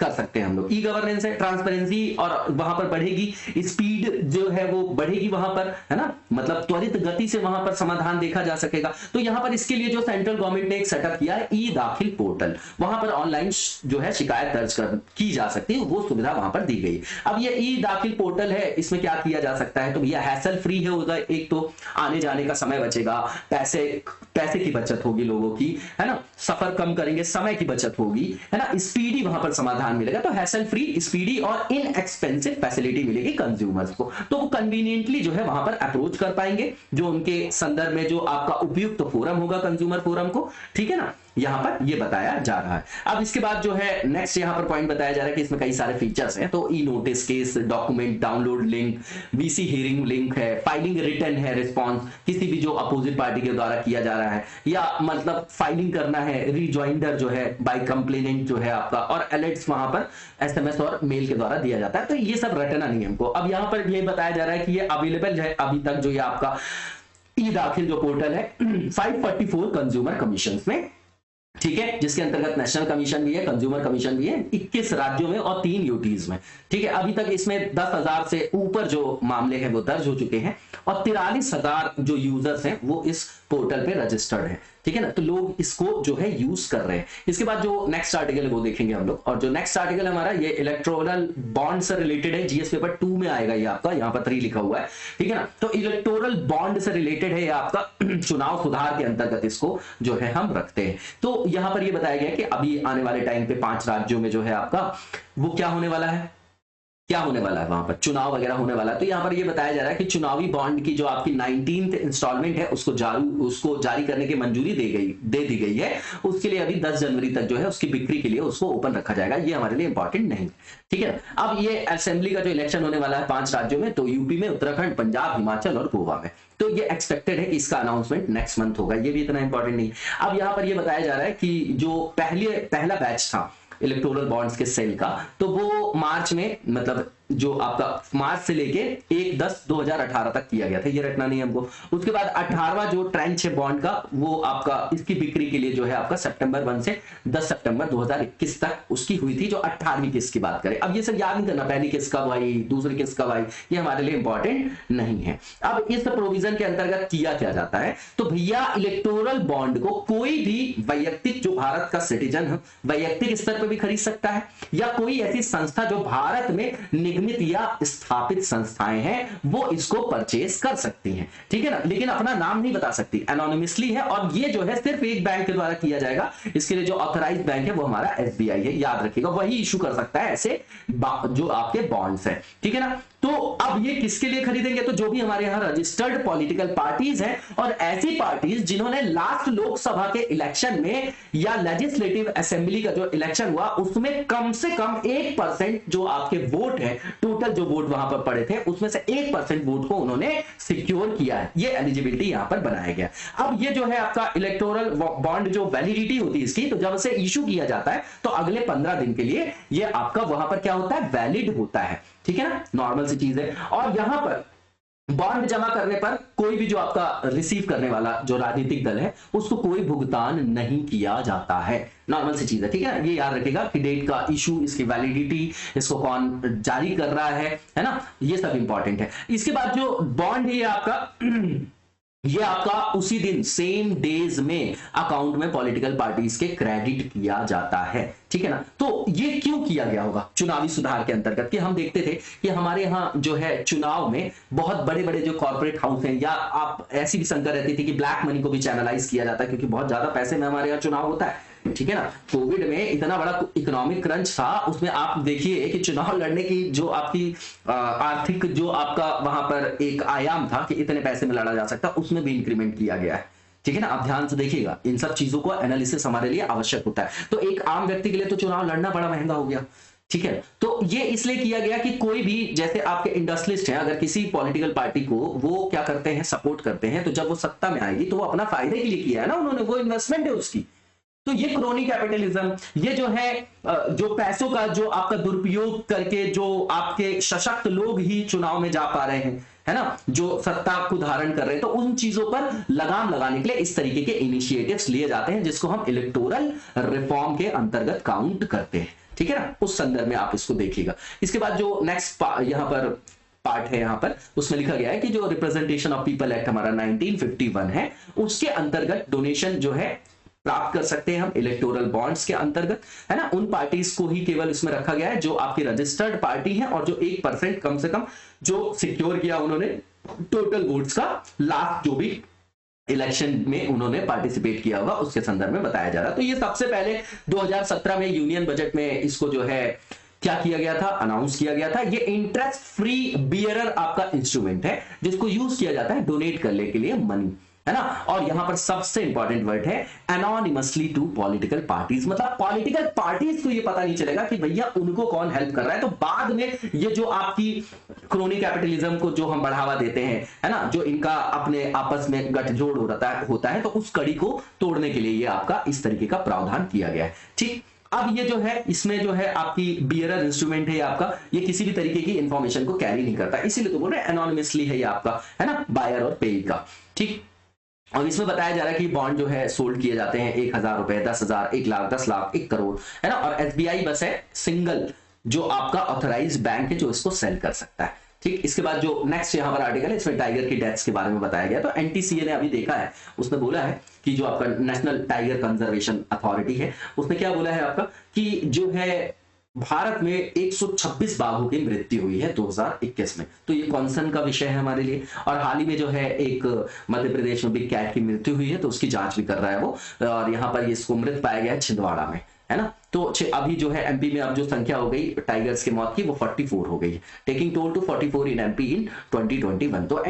कर सकते हैं हम लोग। ई गवर्नेंस है, ट्रांसपेरेंसी और वहां पर बढ़ेगी, स्पीड जो है वो बढ़ेगी वहां पर, है ना, मतलब त्वरित गति से वहां पर समाधान देखा जा सकेगा। तो यहां पर इसके लिए जो सेंट्रल गवर्नमेंट ने एक सेटअप किया है ई दाखिल पोर्टल, वहां पर ऑनलाइन जो है शिकायत दर्ज की जा सकती है, वो सुविधा वहां पर दी गई। अब ये ई दाखिल पोर्टल है, इसमें क्या किया जा सकता है, तो भैया हैसल फ्री है होगा, एक तो आने जाने का समय बचेगा, पैसे की बचत होगी लोगों की, है ना, सफर कम करेंगे, समय की बचत होगी, है ना, स्पीडी वहां पर समाधान मिलेगा। तो हैसल फ्री, स्पीडी और इनएक्सपेंसिव फैसिलिटी मिलेगी कंज्यूमर्स को, तो वो कन्वीनियंटली जो है वहां पर अप्रोच कर पाएंगे, जो उनके संदर्भ में जो आपका उपयुक्त फोरम होगा कंज्यूमर फोरम को, ठीक है ना, यहां पर ये बताया जा रहा है। अब इसके बाद जो है नेक्स्ट यहां पर पॉइंट बताया जा रहा है कि इसमें कई सारे फीचर्स हैं, तो e notice, case document download link, VC hearing link है, फाइलिंग रिटर्न है, रिस्पांस किसी भी जो अपोजिट पार्टी के द्वारा किया जा रहा है, या मतलब फाइलिंग करना है, रिजॉइंडर जो है बाय कंप्लेनेंट जो है आपका, और अलर्ट्स वहां पर एसएमएस और मेल के द्वारा दिया जाता है। तो ये सब रटना नहीं हमको। अब यहां पर ये बताया जा रहा है कि ये अवेलेबल है अभी तक जो ये आपका ई दाखिल जो पोर्टल है 544 कंज्यूमर कमीशन में, ठीक है, जिसके अंतर्गत नेशनल कमीशन भी है, कंज्यूमर कमीशन भी है, 21 राज्यों में और 3 यूटीज में, ठीक है। अभी तक इसमें 10,000 से ऊपर जो मामले हैं वो दर्ज हो चुके हैं और 43,000 जो यूजर्स हैं वो इस पोर्टल पे रजिस्टर्ड है, ठीक है ना, तो लोग इसको जो है यूज कर रहे हैं। इसके बाद जो नेक्स्ट आर्टिकल है वो देखेंगे हम लोग, और जो नेक्स्ट आर्टिकल हमारा ये इलेक्टोरल बॉन्ड से रिलेटेड है, जीएस पेपर 2 में आएगा ये आपका, यहाँ पर 3 लिखा हुआ है, ठीक है ना। तो इलेक्टोरल बॉन्ड से रिलेटेड है ये आपका चुनाव सुधार के अंतर्गत इसको जो है हम रखते हैं। तो यहां पर ये बताया गया कि अभी आने वाले टाइम पे 5 राज्यों में जो है आपका वो क्या होने वाला है, क्या होने वाला है, वहां पर चुनाव वगैरह होने वाला है। तो यहां पर ये बताया जा रहा है कि चुनावी बॉन्ड की जो आपकी 19th इंस्टॉलमेंट है उसको जारी करने की मंजूरी दे दी गई है। उसके लिए अभी 10 जनवरी तक जो है उसकी बिक्री के लिए उसको ओपन रखा जाएगा। ये हमारे लिए इंपॉर्टेंट नहीं, ठीक है। अब ये असेंबली का जो इलेक्शन होने वाला है 5 राज्यों में, तो यूपी में, उत्तराखंड, पंजाब, हिमाचल और गोवा में, तो ये एक्सपेक्टेड है कि इसका अनाउंसमेंट नेक्स्ट मंथ होगा। ये भी इतना इंपॉर्टेंट नहीं। अब यहां पर ये बताया जा रहा है कि जो पहला बैच था इलेक्टोरल बॉन्ड्स के सेल का, तो वो मार्च में, मतलब जो आपका मार्च से लेके 1/10/2018 तक किया गया था, ये रखना नहीं हमको। उसके बाद 18वां जो ट्रेंच है बॉन्ड का, वो आपका इसकी बिक्री के लिए जो है आपका सितंबर 1 से 10 सितंबर 2021 तक उसकी हुई थी, जो 18वीं किस्त की बात करें। अब ये सब याद नहीं करना, पहली किस्त कब आई, दूसरी किस्त कब आई, ये हमारे लिए इंपॉर्टेंट नहीं है। अब इस प्रोविजन के अंतर्गत किया क्या जाता है, तो भैया इलेक्टोरल बॉन्ड को कोई भी वैयक्तिक जो भारत का सिटीजन है वैयक्तिक स्तर पर भी खरीद सकता है, या कोई ऐसी संस्था जो भारत में निगमित या स्थापित संस्थाएं हैं वो इसको परचेज कर सकती हैं, ठीक है ना, लेकिन अपना नाम नहीं बता सकती, एनोनिमसली है। और ये जो है सिर्फ एक बैंक के द्वारा किया जाएगा। इसके लिए जो ऑथराइज्ड बैंक है वो हमारा एसबीआई है, याद रखिएगा, वही इशू कर सकता है ऐसे जो आपके बॉन्ड्स है, ठीक है ना। तो अब ये किसके लिए खरीदेंगे, तो जो भी हमारे यहां रजिस्टर्ड पॉलिटिकल पार्टीज हैं और ऐसी पार्टीज जिन्होंने लास्ट लोकसभा के इलेक्शन में या लेजिस्लेटिव असेंबली का जो इलेक्शन हुआ उसमें कम से कम 1% जो आपके वोट है, टोटल जो वोट वहां पर पड़े थे उसमें से 1% वोट को उन्होंने सिक्योर किया है, ये एलिजिबिलिटी यहां पर बनाया गया। अब ये जो है आपका इलेक्टोरल बॉन्ड जो वैलिडिटी होती है इसकी, तो जब से इशू किया जाता है तो अगले 15 दिन के लिए ये आपका वहां पर क्या होता है, वैलिड होता है, ठीक है ना, नॉर्मल सी चीज है। और यहां पर बॉन्ड जमा करने पर कोई भी जो आपका रिसीव करने वाला जो राजनीतिक दल है उसको कोई भुगतान नहीं किया जाता है, नॉर्मल सी चीज है, ठीक है। ये याद रखिएगा कि डेट का इशू, इसकी वैलिडिटी, इसको कौन जारी कर रहा है ना, ये सब इंपॉर्टेंट है। इसके बाद जो बॉन्ड है ये आपका उसी दिन सेम डेज में अकाउंट में पॉलिटिकल पार्टीज के क्रेडिट किया जाता है, ठीक है ना। तो ये क्यों किया गया होगा चुनावी सुधार के अंतर्गत, कि हम देखते थे कि हमारे यहां जो है चुनाव में बहुत बड़े बड़े जो कॉर्पोरेट हाउस हैं, या आप ऐसी भी शंका रहती थी कि ब्लैक मनी को भी चैनलाइज किया जाता है, क्योंकि बहुत ज्यादा पैसे में हमारे यहाँ चुनाव होता है, ठीक है ना। कोविड में इतना बड़ा इकोनॉमिक क्रंच था, उसमें आप देखिए कि चुनाव लड़ने की जो आपकी आर्थिक जो आपका वहां पर एक आयाम था कि इतने पैसे में लड़ा जा सकता, उसमें भी इंक्रीमेंट किया गया है, ठीक है ना। आप ध्यान से देखिएगा, इन सब चीजों को एनालिसिस हमारे लिए आवश्यक होता है। तो एक आम व्यक्ति के लिए तो चुनाव लड़ना बड़ा महंगा हो गया, ठीक है। तो ये इसलिए किया गया कि कोई भी, जैसे आपके इंडस्ट्रियलिस्ट हैं, अगर किसी पॉलिटिकल पार्टी को वो क्या करते हैं, सपोर्ट करते हैं, तो जब वो सत्ता में आएगी तो वो अपना फायदे के लिए किया है ना उन्होंने, वो इन्वेस्टमेंट है उसकी। तो ये क्रोनी कैपिटलिज्म, ये जो है जो पैसों का जो आपका दुरुपयोग करके जो आपके सशक्त लोग ही चुनाव में जा पा रहे हैं, है ना, जो सत्ता को धारण कर रहे हैं, तो उन चीजों पर लगाम लगाने के लिए इस तरीके के इनिशिएटिव्स लिए जाते हैं, जिसको हम इलेक्टोरल रिफॉर्म के अंतर्गत काउंट करते हैं, ठीक है ना। उस संदर्भ में आप इसको देखिएगा। इसके बाद जो नेक्स्ट यहां पर पार्ट है, यहां पर उसमें लिखा गया है कि जो रिप्रेजेंटेशन ऑफ पीपल एक्ट हमारा 1951 है, उसके अंतर्गत डोनेशन जो है प्राप्त कर सकते हैं हम इलेक्टोरल बॉन्ड्स के अंतर्गत, है ना। उन पार्टीज को ही केवल इसमें रखा गया है जो आपकी रजिस्टर्ड पार्टी है और जो 1% कम से कम जो सिक्योर किया उन्होंने टोटल वोट्स का, लास्ट जो भी इलेक्शन में उन्होंने पार्टिसिपेट किया होगा उसके संदर्भ में बताया जा रहा है। तो ये सबसे पहले 2017 में यूनियन बजट में इसको जो है क्या किया गया था, अनाउंस किया गया था। ये इंटरेस्ट फ्री बियरर आपका इंस्ट्रूमेंट है जिसको यूज किया जाता है डोनेट करने के लिए मनी, है ना। और यहां पर सबसे इंपॉर्टेंट वर्ड है एनोनिमसली टू पॉलिटिकल पार्टीज, मतलब पॉलिटिकल पार्टीज को ये पता नहीं चलेगा कि भैया उनको कौन हेल्प कर रहा है। तो बाद में ये जो आपकी क्रोनी कैपिटलिज्म को जो हम बढ़ावा देते हैं, है ना, जो इनका अपने आपस में गठजोड़ होता है तो उस कड़ी को तोड़ने के लिए ये आपका इस तरीके का प्रावधान किया गया है। ठीक, अब ये जो है इसमें जो है आपकी बियरर इंस्ट्रूमेंट है आपका, ये किसी भी तरीके की इंफॉर्मेशन को कैरी नहीं करता, इसीलिए तो बोल रहे हैं एनोनिमसली है ये आपका, है ना, बायर और पेई का। ठीक, और इसमें बताया जा रहा है कि बॉन्ड जो है सोल्ड किए जाते हैं 1000 रुपए, 10,000, 1 लाख, 10 लाख, 1 करोड़, है ना। और एसबीआई बस है सिंगल जो आपका ऑथराइज बैंक है जो इसको सेल कर सकता है। ठीक, इसके बाद जो नेक्स्ट यहाँ पर आर्टिकल है इसमें टाइगर की डेथ्स के बारे में बताया गया। तो एनटीसीए ने अभी देखा है, उसने बोला है कि जो आपका नेशनल टाइगर कंजर्वेशन अथॉरिटी है उसने क्या बोला है आपका कि जो है भारत में 126 बाघों की मृत्यु हुई है 2021 में। तो ये कॉन्सर्न का विषय है हमारे लिए। और हाल ही में जो है एक मध्य प्रदेश में बिग कैट की मृत्यु हुई है तो उसकी जांच भी कर रहा है वो, और यहाँ पर इसको मृत पाया गया है छिंदवाड़ा में, है ना। तो अभी जो है एमपी में अब जो संख्या हो गई टाइगर्स की मौत की वो 44 हो गई है, taking toll to 44 in MP in 2021। तो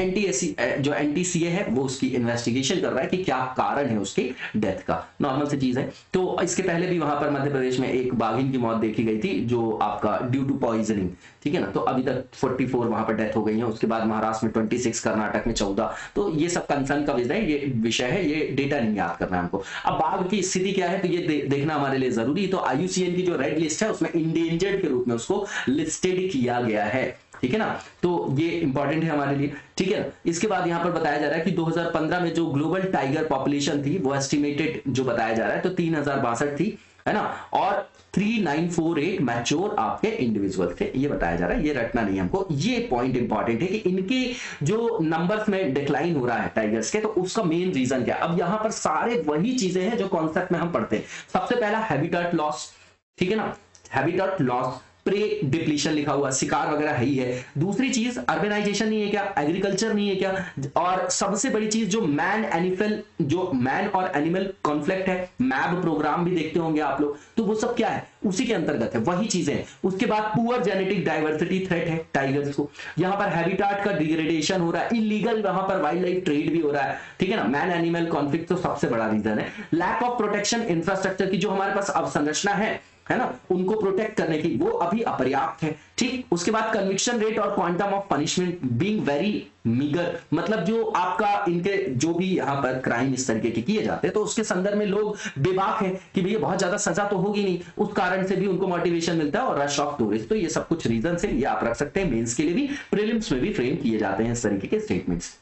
जो एनटीसीए है वो उसकी इन्वेस्टिगेशन कर रहा है कि क्या कारण है उसकी डेथ का, नॉर्मल सी चीज है। तो इसके पहले भी वहां पर मध्य प्रदेश में एक बाघिन की मौत देखी गई थी जो आपका ड्यू टू पॉइजनिंग, ठीक है ना। तो अभी तक 44 वहां पर डेथ हो गई है। उसके बाद महाराष्ट्र में 26, कर्नाटक में 14। तो ये सब कंसर्न का विषय है, ये डेटा नहीं याद करना है हमको। अब बाघ की स्थिति क्या है तो ये देखना हमारे लिए जरूरी। तो आईयूसीएन की जो रेड लिस्ट है उसमें इंडेंजर्ड के रूप में उसको लिस्टेड किया गया है, ठीक है ना। तो ये इंपॉर्टेंट है हमारे लिए, ठीक है। इसके बाद यहां पर बताया जा रहा है कि 2015 में जो ग्लोबल टाइगर पॉपुलेशन थी वो एस्टिमेटेड जो बताया जा रहा है तो 3062 थी, है ना। और 3948 मैच्योर आपके इंडिविजुअल थे, ये बताया जा रहा है, ये रटना नहीं हमको। ये पॉइंट इंपॉर्टेंट है कि इनके जो नंबर्स में डिक्लाइन हो रहा है टाइगर्स के, तो उसका मेन रीजन क्या है। अब यहां पर सारे वही चीजें हैं जो कॉन्सेप्ट में हम पढ़ते हैं। सबसे पहला हैबिटेट लॉस, ठीक है ना, हैबिटेट लॉस, प्रे डिप्लीशन लिखा हुआ, शिकार वगैरह है ही है। दूसरी चीज अर्बनाइजेशन नहीं है क्या, एग्रीकल्चर नहीं है क्या, और सबसे बड़ी चीज जो मैन और एनिमल कॉन्फ्लिक्ट है, मैब प्रोग्राम भी देखते होंगे आप लोग, तो वो सब क्या है उसी के अंतर्गत है, वही चीजें हैं। उसके बाद पुअर जेनेटिक डाइवर्सिटी थ्रेट है टाइगर्स को, यहां पर हैबिटेट का डिग्रेडेशन हो रहा है, इलीगल वहां पर वाइल्ड लाइफ ट्रेड भी हो रहा है, ठीक है ना। मैन एनिमल कॉन्फ्लिक्ट तो सबसे बड़ा रीजन है। लैक ऑफ प्रोटेक्शन इंफ्रास्ट्रक्चर की जो हमारे पास अवसंरचना है ना, उनको प्रोटेक्ट करने की वो अभी अपर्याप्त है, ठीक। उसके बाद कन्विक्शन रेट और quantum of punishment being very meagre, मतलब जो आपका इनके जो भी यहाँ पर क्राइम इस तरीके के किए जाते हैं तो उसके संदर्भ में लोग बेबाक है कि भैया बहुत ज्यादा सजा तो होगी नहीं, उस कारण से भी उनको मोटिवेशन मिलता है और रश ऑफ टूरिस्ट। तो ये सब कुछ रीजन है, ये आप रख सकते हैं, मेंस के लिए भी प्रीलिम्स में भी फ्रेम किए जाते हैं इस तरीके के स्टेटमेंट्स।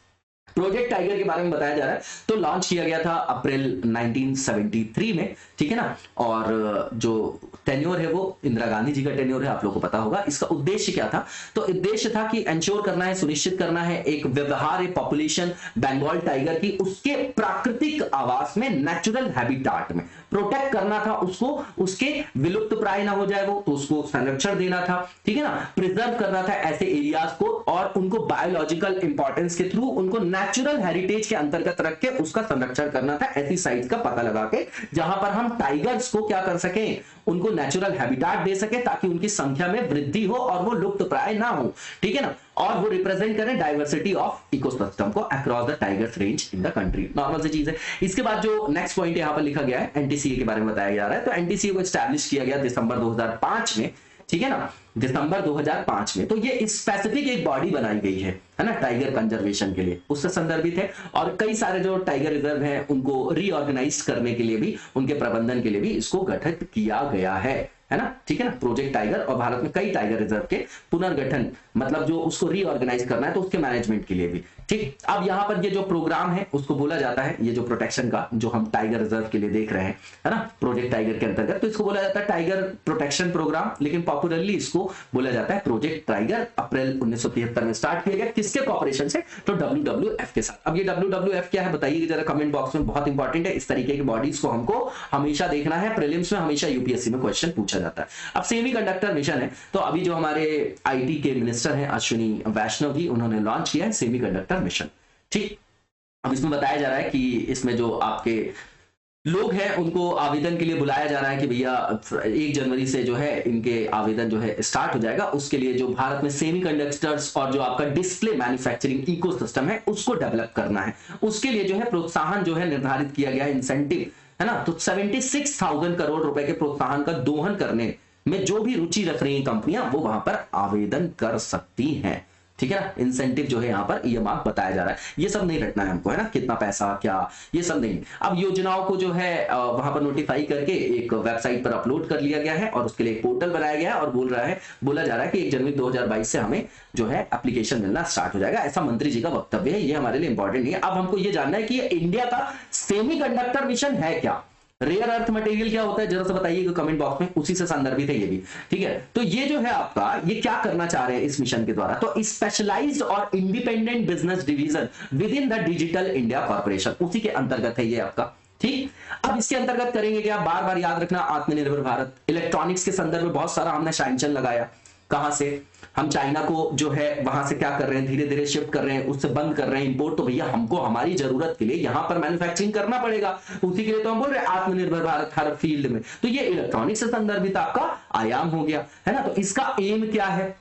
प्रोजेक्ट टाइगर के बारे में बताया जा रहा है तो लॉन्च किया गया था अप्रैल 1973 में, ठीक है ना। और जो टेन्योर है वो इंदिरा गांधी जी का टेन्योर है, आप लोगों को पता होगा। इसका उद्देश्य क्या था, तो उद्देश्य था कि इंश्योर करना है, सुनिश्चित करना है एक व्यवहार्य पॉपुलेशन बंगाल टाइगर की उसके प्राकृतिक आवास में, नेचुरल हैबिटेट में प्रोटेक्ट करना था उसको, उसके विलुप्त प्राय ना हो जाए वो, तो उसको संरक्षण देना था, ठीक है ना। प्रिजर्व करना था ऐसे एरियाज को और उनको बायोलॉजिकल इंपॉर्टेंस के थ्रू उनको नेचुरल हेरिटेज के अंतर्गत रख के उसका संरक्षण करना था, ऐसी साइट्स का पता लगा के जहां पर हम टाइगर्स को क्या कर सके, उनको नेचुरल हैबिटेट दे सके ताकि उनकी संख्या में वृद्धि हो और वो लुप्त प्राय ना हो, ठीक है ना। और वो रिप्रेजेंट करें डाइवर्सिटी ऑफ इकोसिस्टम को across the tigers range in the country, normal सी चीज है। इसके बाद जो नेक्स्ट पॉइंट यहां पर लिखा गया है एनटीसीए के बारे में बताया जा रहा है। तो एनटीसीए को एस्टैब्लिश किया गया दिसंबर 2005 में, ठीक है ना, दिसंबर 2005 में। तो ये स्पेसिफिक एक बॉडी बनाई गई है ना टाइगर कंजर्वेशन के लिए, उससे संदर्भित है। और कई सारे जो टाइगर रिजर्व हैं उनको रीऑर्गेनाइज करने के लिए भी, उनके प्रबंधन के लिए भी इसको गठित किया गया है ना, ठीक है ना। प्रोजेक्ट टाइगर, और भारत में कई टाइगर रिजर्व के पुनर्गठन, मतलब जो उसको रीऑर्गेनाइज करना है तो उसके मैनेजमेंट के लिए भी, ठीक। अब यहां पर ये जो प्रोग्राम है उसको बोला जाता है, ये जो प्रोटेक्शन का जो हम टाइगर रिजर्व के लिए देख रहे हैं, है ना, प्रोजेक्ट टाइगर के अंतर्गत, तो इसको बोला जाता है टाइगर प्रोटेक्शन प्रोग्राम, लेकिन पॉपुलरली इसको बोला जाता है प्रोजेक्ट टाइगर। अप्रैल 1973 में स्टार्ट किया गया, किसके कॉर्पोरेशन से, तो WWF के साथ। अब ये WWF क्या है बताइए जरा कमेंट बॉक्स में, बहुत इंपॉर्टेंट है। इस तरीके की बॉडीज को हमको हमेशा देखना है, प्रीलिम्स में हमेशा यूपीएससी में क्वेश्चन पूछा जाता है। अब सेमीकंडक्टर मिशन है, तो अभी जो हमारे आईटी के मिनिस्टर हैं अश्विनी वैष्णव जी, उन्होंने लॉन्च किया है सेमीकंडक्टर मिशन, ठीक। अब इसमें बताया जा रहा है कि इसमें जो आपके लोग हैं उनको आवेदन के लिए बुलाया जा रहा है कि भैया 1 जनवरी से जो है इनके आवेदन जो है स्टार्ट हो जाएगा। उसके लिए जो भारत में सेमीकंडक्टर्स और जो आपका डिस्प्ले मैन्युफैक्चरिंग इकोसिस्टम है उसको डेवलप करना है। उसके लिए जो है प्रोत्साहन जो है निर्धारित किया गया है, इंसेंटिव है ना। तो 76,000 करोड़ रुपए के प्रोत्साहन का दोहन करने में जो भी रुचि रख रही कंपनियां वो वहां पर आवेदन कर सकती हैं। ठीक है ना, इंसेंटिव जो है यहाँ पर ईएमआर बताया जा रहा है। ये सब नहीं रखना है हमको, है ना, कितना पैसा क्या, ये सब नहीं। अब योजनाओं को जो है वहां पर नोटिफाई करके एक वेबसाइट पर अपलोड कर लिया गया है और उसके लिए एक पोर्टल बनाया गया है और बोला जा रहा है कि 1 जनवरी 2022 से हमें जो है एप्लीकेशन मिलना स्टार्ट हो जाएगा। ऐसा मंत्री जी का वक्तव्य है, ये हमारे लिए इंपॉर्टेंट नहीं है। अब हमको ये जानना है कि इंडिया का सेमीकंडक्टर मिशन है क्या, रेयर अर्थ मटेरियल क्या होता है, जरा सा बताइएगा कमेंट बॉक्स में, उसी से संदर्भित है ये भी। ठीक है, तो ये जो है आपका, ये क्या करना चाह रहे हैं इस मिशन के द्वारा, तो स्पेशलाइज्ड और independent business division with in the digital India corporation, उसी के अंतर्गत है ये आपका। ठीक, अब इसके अंतर्गत करेंगे क्या, बार बार याद रखना, आत्मनिर्भर भारत। इलेक्ट्रॉनिक्स के संदर्भ में बहुत सारा हमने शांचन लगाया, कहां से हम चाइना को जो है वहां से क्या कर रहे हैं, धीरे धीरे शिफ्ट कर रहे हैं, उससे बंद कर रहे हैं इंपोर्ट। तो भैया हमको हमारी जरूरत के लिए यहां पर मैन्युफैक्चरिंग करना पड़ेगा, उसी के लिए तो हम बोल रहे हैं आत्मनिर्भर भारत हर फील्ड में। तो ये इलेक्ट्रॉनिक्स से संदर्भित आपका आयाम हो गया, है ना। तो इसका एम क्या है,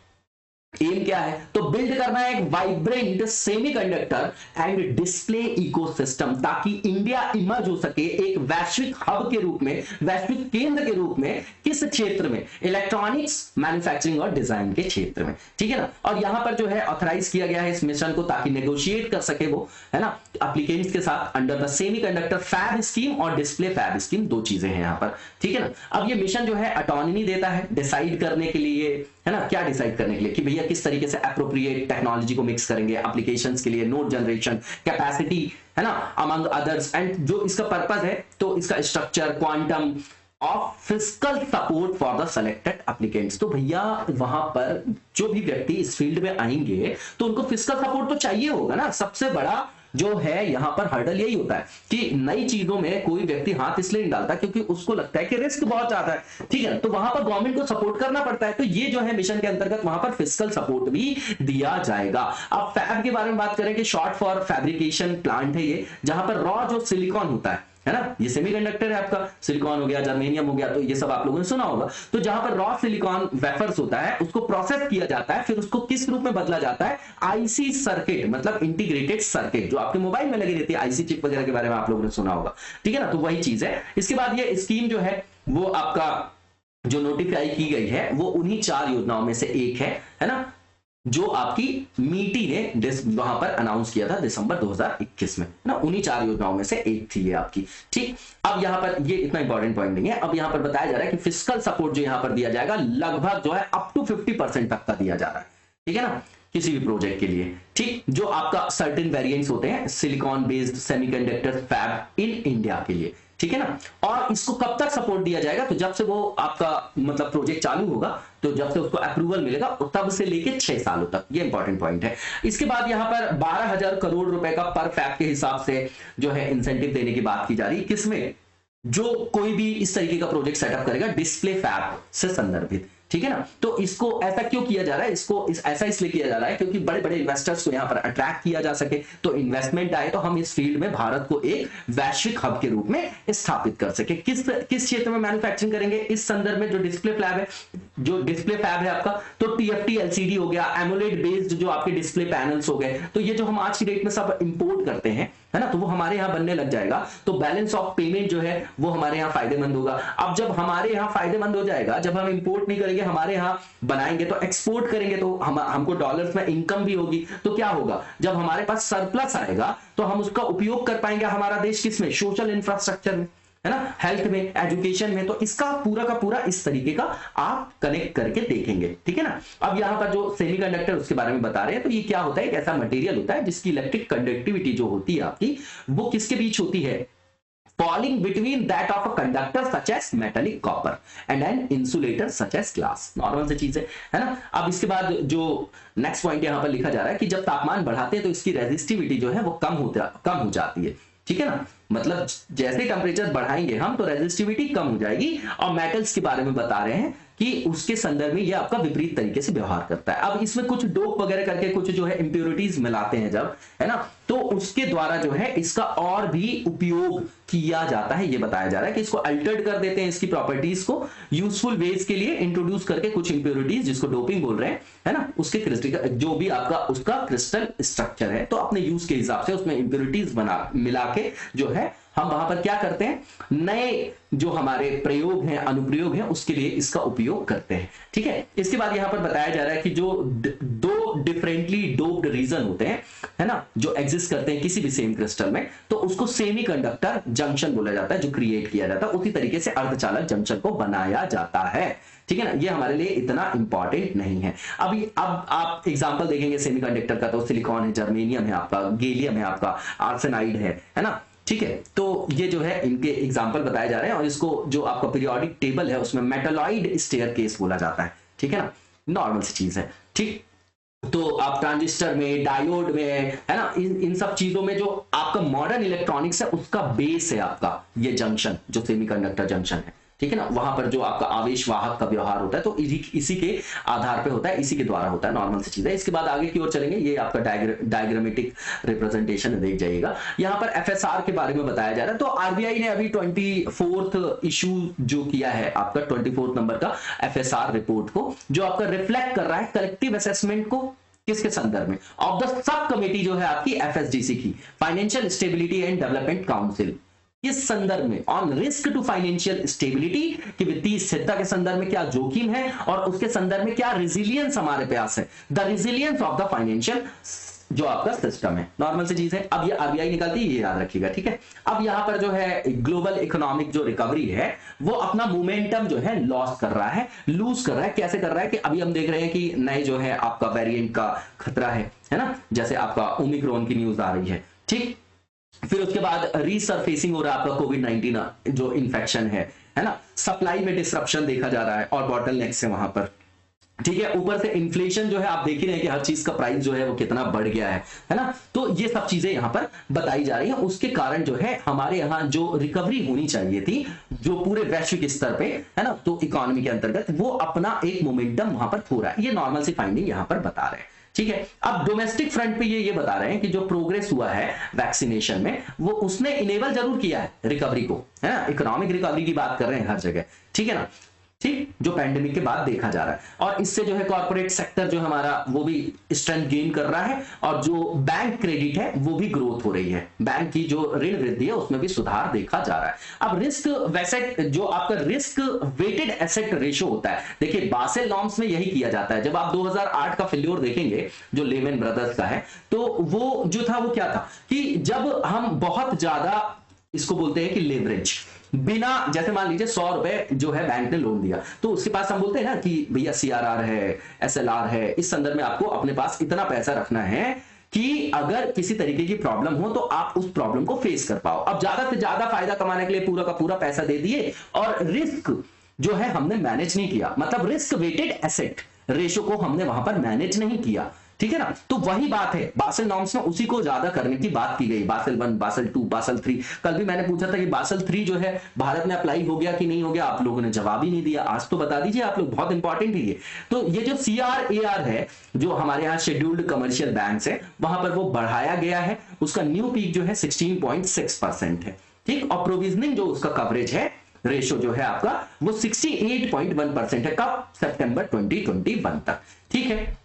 एम क्या है, तो बिल्ड करना है एक vibrant semiconductor and display ecosystem, ताकि इंडिया इमर्ज हो सके एक वैश्विक हब के रूप में, वैश्विक केंद्र के रूप में, किस क्षेत्र में, इलेक्ट्रॉनिक्स मैन्युफैक्चरिंग और डिजाइन के क्षेत्र में। ठीक है ना, और यहां पर जो है ऑथराइज किया गया है इस मिशन को ताकि नेगोशिएट कर सके वो, है ना, एप्लीकेंट्स के साथ under the semiconductor fab scheme और डिस्प्ले फैब स्कीम, दो चीजें हैं यहां पर। ठीक है ना, अब ये मिशन जो है ऑटोनॉमी देता है डिसाइड करने के लिए, है ना, क्या डिसाइड करने के लिए कि भैया किस तरीके से एप्रोप्रिएट टेक्नोलॉजी को मिक्स करेंगे एप्लीकेशंस के लिए, नोड जनरेशन, कैपेसिटी, है ना, अमंग अदर्स। एंड जो इसका पर्पस है, तो इसका structure, quantum of physical support for the selected applicants. तो भैया वहां पर जो भी व्यक्ति इस फील्ड में आएंगे तो उनको फिजिकल सपोर्ट तो चाहिए होगा ना। सबसे बड़ा जो है यहां पर हर्डल यही होता है कि नई चीजों में कोई व्यक्ति हाथ इसलिए नहीं डालता क्योंकि उसको लगता है कि रिस्क बहुत ज्यादा है। ठीक है, तो वहां पर गवर्नमेंट को सपोर्ट करना पड़ता है। तो ये जो है मिशन के अंतर्गत वहां पर फिजिकल सपोर्ट भी दिया जाएगा। अब फैब के बारे में बात करें कि शॉर्ट फॉर फैब्रिकेशन प्लांट है ये, जहां पर रॉ जो सिलिकॉन होता है ना, ये सेमीकंडक्टर है आपका, सिलिकॉन हो गया, जर्मेनियम हो गया, तो ये सब आप लोगों ने सुना होगा। तो जहां पर रॉ सिलिकॉन वेफर्स होता है उसको प्रोसेस किया जाता है, फिर उसको किस रूप में बदला जाता है, आईसी सर्किट, मतलब इंटीग्रेटेड सर्किट, जो आपके मोबाइल में लगी रहती है, आईसी चिप वगैरह के बारे में आप लोगों ने सुना होगा। ठीक है ना, तो वही चीज है। इसके बाद ये स्कीम जो है वो आपका जो नोटिफाई की गई है वो उन्हीं 4 योजनाओं में से एक है ना, जो आपकी मीटी ने वहां पर अनाउंस किया था दिसंबर 2021 में, ना, उन्हीं 4 योजनाओं में से एक थी ये आपकी। ठीक, अब यहां पर ये इतना इंपॉर्टेंट पॉइंट नहीं है। अब यहां पर बताया जा रहा है कि फिजिकल सपोर्ट जो यहां पर दिया जाएगा लगभग जो है अप टू 50% तक का दिया जा रहा है। ठीक है ना, किसी भी प्रोजेक्ट के लिए। ठीक, जो आपका सर्टेन वेरिएंट्स होते हैं silicon based semiconductor fab in India के लिए। ठीक है ना, और इसको कब तक सपोर्ट दिया जाएगा, तो जब से वो आपका मतलब प्रोजेक्ट चालू होगा, तो जब से उसको अप्रूवल मिलेगा तब से लेके 6 सालों तक। ये इंपॉर्टेंट पॉइंट है। इसके बाद यहां पर 12,000 करोड़ रुपए का पर फैब के हिसाब से जो है इंसेंटिव देने की बात की जा रही है, किसमें, जो कोई भी इस तरीके का प्रोजेक्ट सेटअप करेगा डिस्प्ले फैब से संदर्भित। ठीक है ना, तो इसको ऐसा क्यों किया जा रहा है, ऐसा इसलिए किया जा रहा है क्योंकि बड़े बड़े इन्वेस्टर्स को यहां पर अट्रैक्ट किया जा सके, तो इन्वेस्टमेंट आए तो हम इस फील्ड में भारत को एक वैश्विक हब के रूप में स्थापित कर सके। किस क्षेत्र में मैन्युफैक्चरिंग करेंगे, इस संदर्भ में जो डिस्प्ले फैब है, आपका, तो टीएफटी एलसीडी हो गया, एमोलेड बेस्ड जो आपके डिस्प्ले पैनल्स हो गए, तो ये जो हम आज की डेट में सब इंपोर्ट करते हैं, है ना, तो वो हमारे यहाँ बनने लग जाएगा। तो बैलेंस ऑफ पेमेंट जो है वो हमारे यहाँ फायदेमंद होगा। अब जब हमारे यहाँ फायदेमंद हो जाएगा, जब हम इंपोर्ट नहीं करेंगे, हमारे यहाँ बनाएंगे, तो एक्सपोर्ट करेंगे, तो हमको डॉलर्स में इनकम भी होगी। तो क्या होगा, जब हमारे पास सरप्लस आएगा तो हम उसका उपयोग कर पाएंगे हमारा देश किसमें, सोशल इंफ्रास्ट्रक्चर में, है ना, हेल्थ में, एजुकेशन में। तो इसका पूरा का पूरा इस तरीके का आप कनेक्ट करके देखेंगे। ठीक है ना, अब यहां पर जो सेमीकंडक्टर उसके बारे में बता रहे हैं, तो ये क्या होता है, एक ऐसा मटेरियल होता है जिसकी इलेक्ट्रिक कंडक्टिविटी जो होती है आपकी, वो किसके बीच होती है, falling between that of a conductor such as metallic copper and an insulator such as glass। Normal सी चीज है ना। अब इसके बाद जो नेक्स्ट पॉइंट यहां पर लिखा जा रहा है कि जब तापमान बढ़ाते हैं तो इसकी रेजिस्टिविटी जो है वो कम हो जाती है। ठीक है ना, मतलब जैसे टेम्परेचर बढ़ाएंगे हम तो रेजिस्टिविटी कम हो जाएगी। और मेटल्स के बारे में बता रहे हैं कि उसके संदर्भ में ये आपका विपरीत तरीके से व्यवहार करता है। अब इसमें कुछ डोप वगैरह करके कुछ जो है इंप्योरिटीज मिलाते हैं जब, है ना, तो उसके द्वारा जो है इसका और भी उपयोग किया जाता है। ये बताया जा रहा है कि इसको अल्टर्ड कर देते हैं, इसकी प्रॉपर्टीज को यूजफुल वेज के लिए इंट्रोड्यूस करके कुछ इंप्योरिटीज, जिसको डोपिंग बोल रहे हैं, है ना, उसके क्रिस्टल जो भी आपका उसका क्रिस्टल स्ट्रक्चर है, तो अपने यूज के हिसाब से उसमें इंप्योरिटीज बना मिला के जो है हम वहां पर क्या करते हैं, नए जो हमारे प्रयोग हैं, अनुप्रयोग हैं, उसके लिए इसका उपयोग करते हैं। ठीक है, इसके बाद यहां पर बताया जा रहा है कि जो दो डिफरेंटली डोप्ड रीजन होते हैं, है ना, जो एग्जिस्ट करते हैं किसी भी सेम क्रिस्टल में, तो उसको सेमीकंडक्टर जंक्शन बोला जाता है, जो क्रिएट किया जाता है। उसी तरीके से अर्धचालक जंक्शन को बनाया जाता है। ठीक है ना, ये हमारे लिए इतना इंपॉर्टेंट नहीं है। अभी अब आप एग्जांपल देखेंगे सेमीकंडक्टर का, तो सिलिकॉन है, जर्मेनियम है आपका, गैलियम है आपका, आर्सेनाइड है ना। ठीक है, तो ये जो है इनके एग्जांपल बताए जा रहे हैं, और इसको जो आपका पीरियोडिक टेबल है उसमें मेटालॉइड स्टेयरकेस बोला जाता है। ठीक है ना, नॉर्मल सी चीज है। ठीक, तो आप ट्रांजिस्टर में, डायोड में, है ना, इन सब चीजों में जो आपका मॉडर्न इलेक्ट्रॉनिक्स है उसका बेस है आपका ये जंक्शन, जो सेमीकंडक्टर जंक्शन है। ठीक है ना, वहां पर जो आपका आवेश वाहक का व्यवहार होता है, तो इसी के आधार पे होता है, इसी के द्वारा होता है, नॉर्मल सी चीज है। इसके बाद आगे की ओर चलेंगे, ये आपका डायग्रामेटिक रिप्रेजेंटेशन देख जाइएगा। यहां पर एफएसआर के बारे में बताया जा रहा है। तो आरबीआई ने अभी 24th इशू जो किया है आपका 24th नंबर का एफएसआर रिपोर्ट को, जो आपका रिफ्लेक्ट कर रहा है कलेक्टिव असेसमेंट को, किसके संदर्भ में, ऑफ द सब कमेटी जो है आपकी एफएसडीसी की, financial stability and development council, इस संदर्भ में on risk to financial stability, कि वित्तीय स्थिरता के संदर्भ में क्या जोखिम है और उसके संदर्भ में क्या रेजिलियंस हमारे पास है, the resilience of the financial जो आपका सिस्टम है। नॉर्मल सी चीज है। अब ये आरबीआई निकालती है, ये याद रखिएगा। ठीक है, अब यहां पर जो है ग्लोबल इकोनॉमिक जो रिकवरी है वो अपना मोमेंटम जो है लॉस कर रहा है, लूज कर रहा है। कैसे कर रहा है कि अभी हम देख रहे हैं कि नए जो है आपका वेरिएंट का खतरा है ना, जैसे आपका ओमिक्रॉन की न्यूज आ रही है। ठीक, फिर उसके बाद रीसरफेसिंग हो रहा है आपका कोविड-19 जो इन्फेक्शन है ना, सप्लाई में डिसरप्शन देखा जा रहा है और बॉटलनेक्स है वहां पर। ठीक है, ऊपर से इन्फ्लेशन जो है आप देख ही रहे हैं कि हर चीज का प्राइस जो है वो कितना बढ़ गया है ना। तो ये सब चीजें यहां पर बताई जा रही हैं। उसके कारण जो है हमारे यहां जो रिकवरी होनी चाहिए थी, जो पूरे वैश्विक स्तर पे, है ना, तो इकोनॉमी के अंतर्गत वो अपना एक मोमेंटम वहां पर खो रहा है। ये नॉर्मल सी फाइंडिंग यहां पर बता रहे हैं। ठीक है, अब डोमेस्टिक फ्रंट पे ये बता रहे हैं कि जो प्रोग्रेस हुआ है वैक्सीनेशन में, वो उसने इनेबल जरूर किया है रिकवरी को, है ना, इकोनॉमिक रिकवरी की बात कर रहे हैं हर जगह। ठीक है ना, ठीक, जो पैंडेमिक के बाद देखा जा रहा है, और इससे जो है कॉर्पोरेट सेक्टर जो हमारा वो भी स्ट्रेंथ गेन कर रहा है, और जो बैंक क्रेडिट है वो भी ग्रोथ हो रही है, बैंक की जो ऋण वृद्धि है उसमें भी सुधार देखा जा रहा है। अब रिस्क वैसेट जो आपका रिस्क वेटेड एसेट रेशियो होता है, देखिए बासेल नॉर्म्स में यही किया जाता है। जब आप 2008 का फेल्योर देखेंगे जो लेमन ब्रदर्स का है, तो वो जो था वो क्या था कि जब हम बहुत ज्यादा इसको बोलते हैं कि लेवरेज, बिना, जैसे मान लीजिए 100 रुपए जो है बैंक ने लोन दिया, तो उसके पास हम बोलते हैं ना कि भैया सीआरआर है, एसएलआर है, इस संदर्भ में आपको अपने पास इतना पैसा रखना है कि अगर किसी तरीके की प्रॉब्लम हो तो आप उस प्रॉब्लम को फेस कर पाओ। अब ज्यादा से ज्यादा फायदा कमाने के लिए पूरा का पूरा पैसा दे दिए, और रिस्क जो है हमने मैनेज नहीं किया, मतलब रिस्क वेटेड एसेट रेशियो को हमने वहां पर मैनेज नहीं किया। ठीक है ना, तो वही बात है, बासेल नॉर्म्स में उसी को ज्यादा करने की बात की गई, बासेल 1, बासेल 2, बासेल 3। कल भी मैंने पूछा था कि बासेल 3 जो है भारत में अप्लाई हो गया कि नहीं हो गया, आप लोगों ने जवाब ही नहीं दिया। आज तो बता दीजिए आप लोग, बहुत इंपॉर्टेंट है ये। तो ये जो CRAR है, जो हमारे यहाँ शेड्यूल्ड कमर्शियल बैंक्स है, वहां पर वो बढ़ाया गया है, उसका न्यू पीक जो है 16.6% है। ठीक, और प्रोविजनिंग जो उसका कवरेज है रेशियो जो है आपका वो 68.1% है। कब? सितंबर 2021 तक। ठीक है,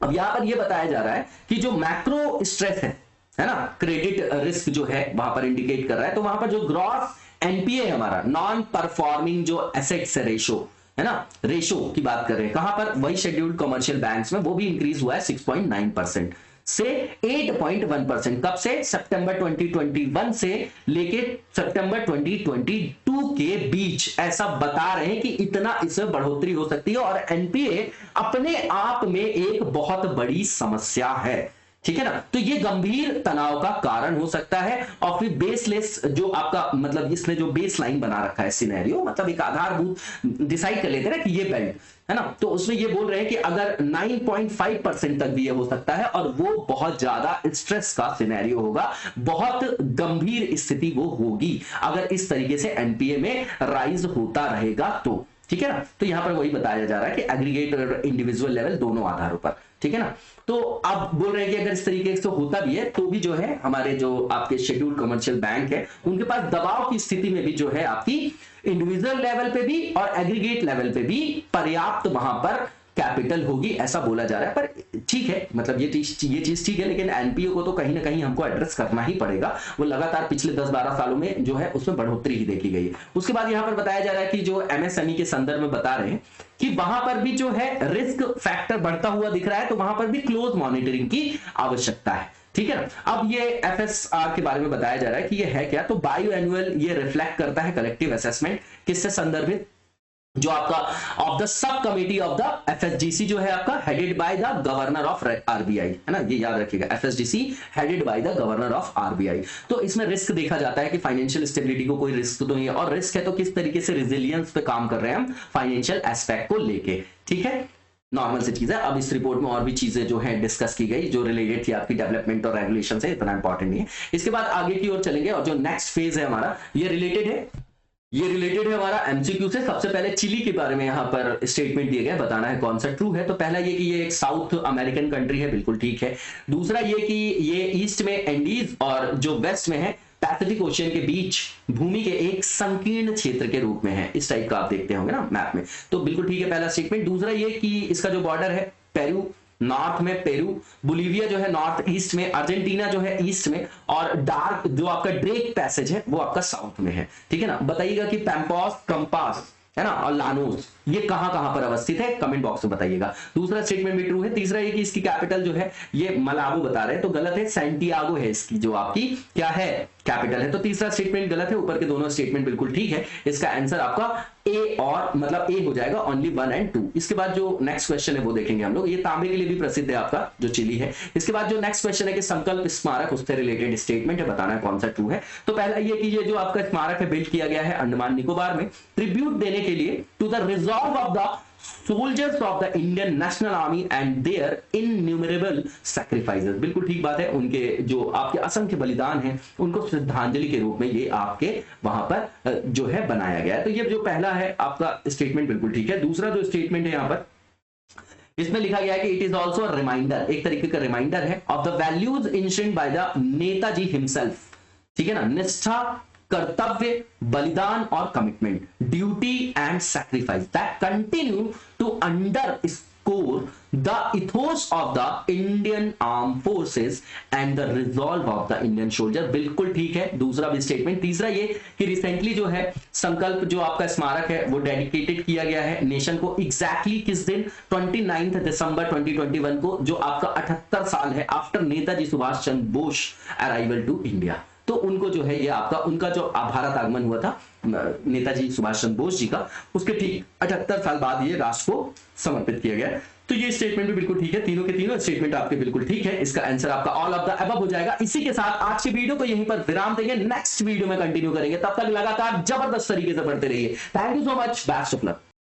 अब यहां पर यह बताया जा रहा है कि जो मैक्रो स्ट्रेस है ना, क्रेडिट रिस्क जो है वहां पर इंडिकेट कर रहा है, तो वहां पर जो ग्रॉस एनपीए हमारा नॉन परफॉर्मिंग जो एसेट्स रेशियो है ना, रेशियो की बात कर रहे हैं, कहां पर? वही शेड्यूल्ड कमर्शियल बैंक्स में, वो भी इंक्रीज हुआ है 6.9% से 8.1%। कब से? सितंबर 2021 से लेके सितंबर 2022 के बीच। ऐसा बता रहे हैं कि इतना इसमें बढ़ोतरी हो सकती है, और एनपीए अपने आप में एक बहुत बड़ी समस्या है। ठीक है ना, तो ये गंभीर तनाव का कारण हो सकता है। और फिर बेसलेस जो आपका, मतलब इसने जो बेस लाइन बना रखा है सिनेरियो, मतलब एक आधारभूत डिसाइड कर लेते हैं ना कि ये बेल्ट है ना, तो उसमें ये बोल रहे हैं कि अगर 9.5% तक भी ये हो सकता है, और वो बहुत ज्यादा स्ट्रेस का सिनेरियो होगा, बहुत गंभीर स्थिति वो होगी अगर इस तरीके से एनपीए में राइज होता रहेगा तो। ठीक है ना। तो यहां पर वही बताया जा रहा है कि एग्रीगेट और इंडिविजुअल लेवल दोनों आधारों पर, ठीक है ना। तो आप बोल रहे हैं कि अगर इस तरीके से होता भी है तो भी जो है हमारे जो आपके शेड्यूल्ड कमर्शियल बैंक है उनके पास दबाव की स्थिति में भी जो है आपकी इंडिविजुअल लेवल पे भी और एग्रीगेट लेवल पे भी पर्याप्त वहां पर कैपिटल होगी, ऐसा बोला जा रहा है। पर ठीक है, मतलब ये चीज ठीक है, लेकिन एनपीओ को तो कहीं ना कहीं हमको एड्रेस करना ही पड़ेगा। वो लगातार पिछले 10-12 सालों में जो है उसमें बढ़ोतरी ही देखी गई है। उसके बाद यहां पर बताया जा रहा है कि जो एमएसएमई के संदर्भ में बता रहे हैं कि वहां पर भी जो है रिस्क फैक्टर बढ़ता हुआ दिख रहा है, तो वहां पर भी क्लोज मॉनिटरिंग की आवश्यकता है, ठीक है ना। अब ये एफएसआर के बारे में बताया जा रहा है कि ये है क्या, तो बायो एनुअल ये रिफ्लेक्ट करता है कलेक्टिव असेसमेंट, किससे संदर्भित, जो आपका of the sub committee of the FSDC जो है आपका headed by the governor of RBI, है ना, ये याद रखिएगा, FSDC headed by the governor of RBI. तो इसमें रिस्क देखा जाता है कि फाइनेंशियल स्टेबिलिटी को कोई रिस्क तो नहीं है, और रिस्क है तो किस तरीके से रिजिलियंस पे काम कर रहे हैं हम फाइनेंशियल एस्पेक्ट को लेके, ठीक है, नॉर्मल सी चीज है। अब इस रिपोर्ट में और भी चीजें जो है डिस्कस की गई जो रिलेटेड थी आपकी डेवलपमेंट और रेगुलेशन से, इतना इंपॉर्टेंट नहीं है। इसके बाद आगे की ओर चलेंगे और जो नेक्स्ट फेज है हमारा ये रिलेटेड है हमारा एमसीक्यू से। सबसे पहले चिली के बारे में यहाँ पर स्टेटमेंट दिया गया, बताना है कौन सा ट्रू है। तो पहला ये कि ये एक साउथ अमेरिकन कंट्री है, बिल्कुल ठीक है। दूसरा ये कि ये ईस्ट में एंडीज और जो वेस्ट में है पैसिफिक ओशियन के बीच भूमि के एक संकीर्ण क्षेत्र के रूप में है, इस टाइप का आप देखते होंगे ना मैप में, तो बिल्कुल ठीक है पहला स्टेटमेंट। दूसरा ये कि इसका जो बॉर्डर है पेरू नॉर्थ में, पेरू, बोलिविया जो है नॉर्थ ईस्ट में, अर्जेंटीना जो है ईस्ट में, और डार्क जो आपका ड्रेक पैसेज है वो आपका साउथ में है, ठीक है ना। बताइएगा कि पैम्पॉस, कंपास, है ना, और लानोस ये कहां कहां पर अवस्थित है, कमेंट बॉक्स में बताइएगा। दूसरा स्टेटमेंट भी ट्रू है। तीसरा ये कि इसकी कैपिटल जो है ये मलाबो बता रहे हैं, तो गलत है, सैंटियागो है इसकी जो आपकी क्या है कैपिटल है, तो तीसरा स्टेटमेंट गलत है। ऊपर के दोनों स्टेटमेंट बिल्कुल ठीक है। इसका आंसर आपका ए और मतलब ए हो जाएगा, ओनली 1 और 2। इसके बाद जो नेक्स्ट क्वेश्चन है वो देखेंगे हम लोग, ये तांबे के लिए भी प्रसिद्ध है आपका जो चिली है। इसके बाद जो नेक्स्ट क्वेश्चन है कि संकल्प स्मारक, उससे रिलेटेड स्टेटमेंट है, बताना है कौन सा ट्रू है। तो पहला ये कि ये जो आपका स्मारक है बिल्ड किया गया है अंडमान निकोबार में ट्रिब्यूट देने के लिए to the resolve of the soldiers of the Indian National Army and their innumerable sacrifices, बिल्कुल ठीक बात है, उनके जो आपके असंख्य बलिदान हैं उनको श्रद्धांजलि के रूप में ये आपके वहां पर जो है बनाया गया है। तो ये जो पहला है आपका स्टेटमेंट बिल्कुल ठीक है। दूसरा जो स्टेटमेंट है यहाँ पर इसमें लिखा गया है कि इट इज ऑल्सो रिमाइंडर, एक तरीके का रिमाइंडर है of the values mentioned by the Netaji himself, ठीक है ना, निष्ठा, कर्तव्य, बलिदान और commitment, duty and sacrifice that continue to underscore the ethos of the Indian armed forces and the resolve of the Indian soldier, बिल्कुल ठीक है दूसरा भी स्टेटमेंट। तीसरा ये कि रिसेंटली जो है संकल्प जो आपका स्मारक है वो डेडिकेटेड किया गया है नेशन को, एग्जैक्टली किस दिन, 29 दिसंबर 2021 को, जो आपका 78 साल है after Netaji Subhash Chandra Bose arrival to India. तो उनको जो है ये आपका उनका जो भारत आगमन हुआ था नेताजी सुभाष चंद्र बोस जी का, उसके ठीक 78 साल बाद ये राष्ट्र को समर्पित किया गया। तो ये स्टेटमेंट भी बिल्कुल ठीक है, तीनों के तीनों स्टेटमेंट आपके बिल्कुल ठीक है। इसका आंसर आपका ऑल ऑफ द अबव हो जाएगा। इसी के साथ आज के वीडियो को यहीं पर विराम देंगे, नेक्स्ट वीडियो में कंटिन्यू करेंगे, तब तक लगातार जबरदस्त तरीके से पढ़ते रहिए। Thank you so much, best of luck.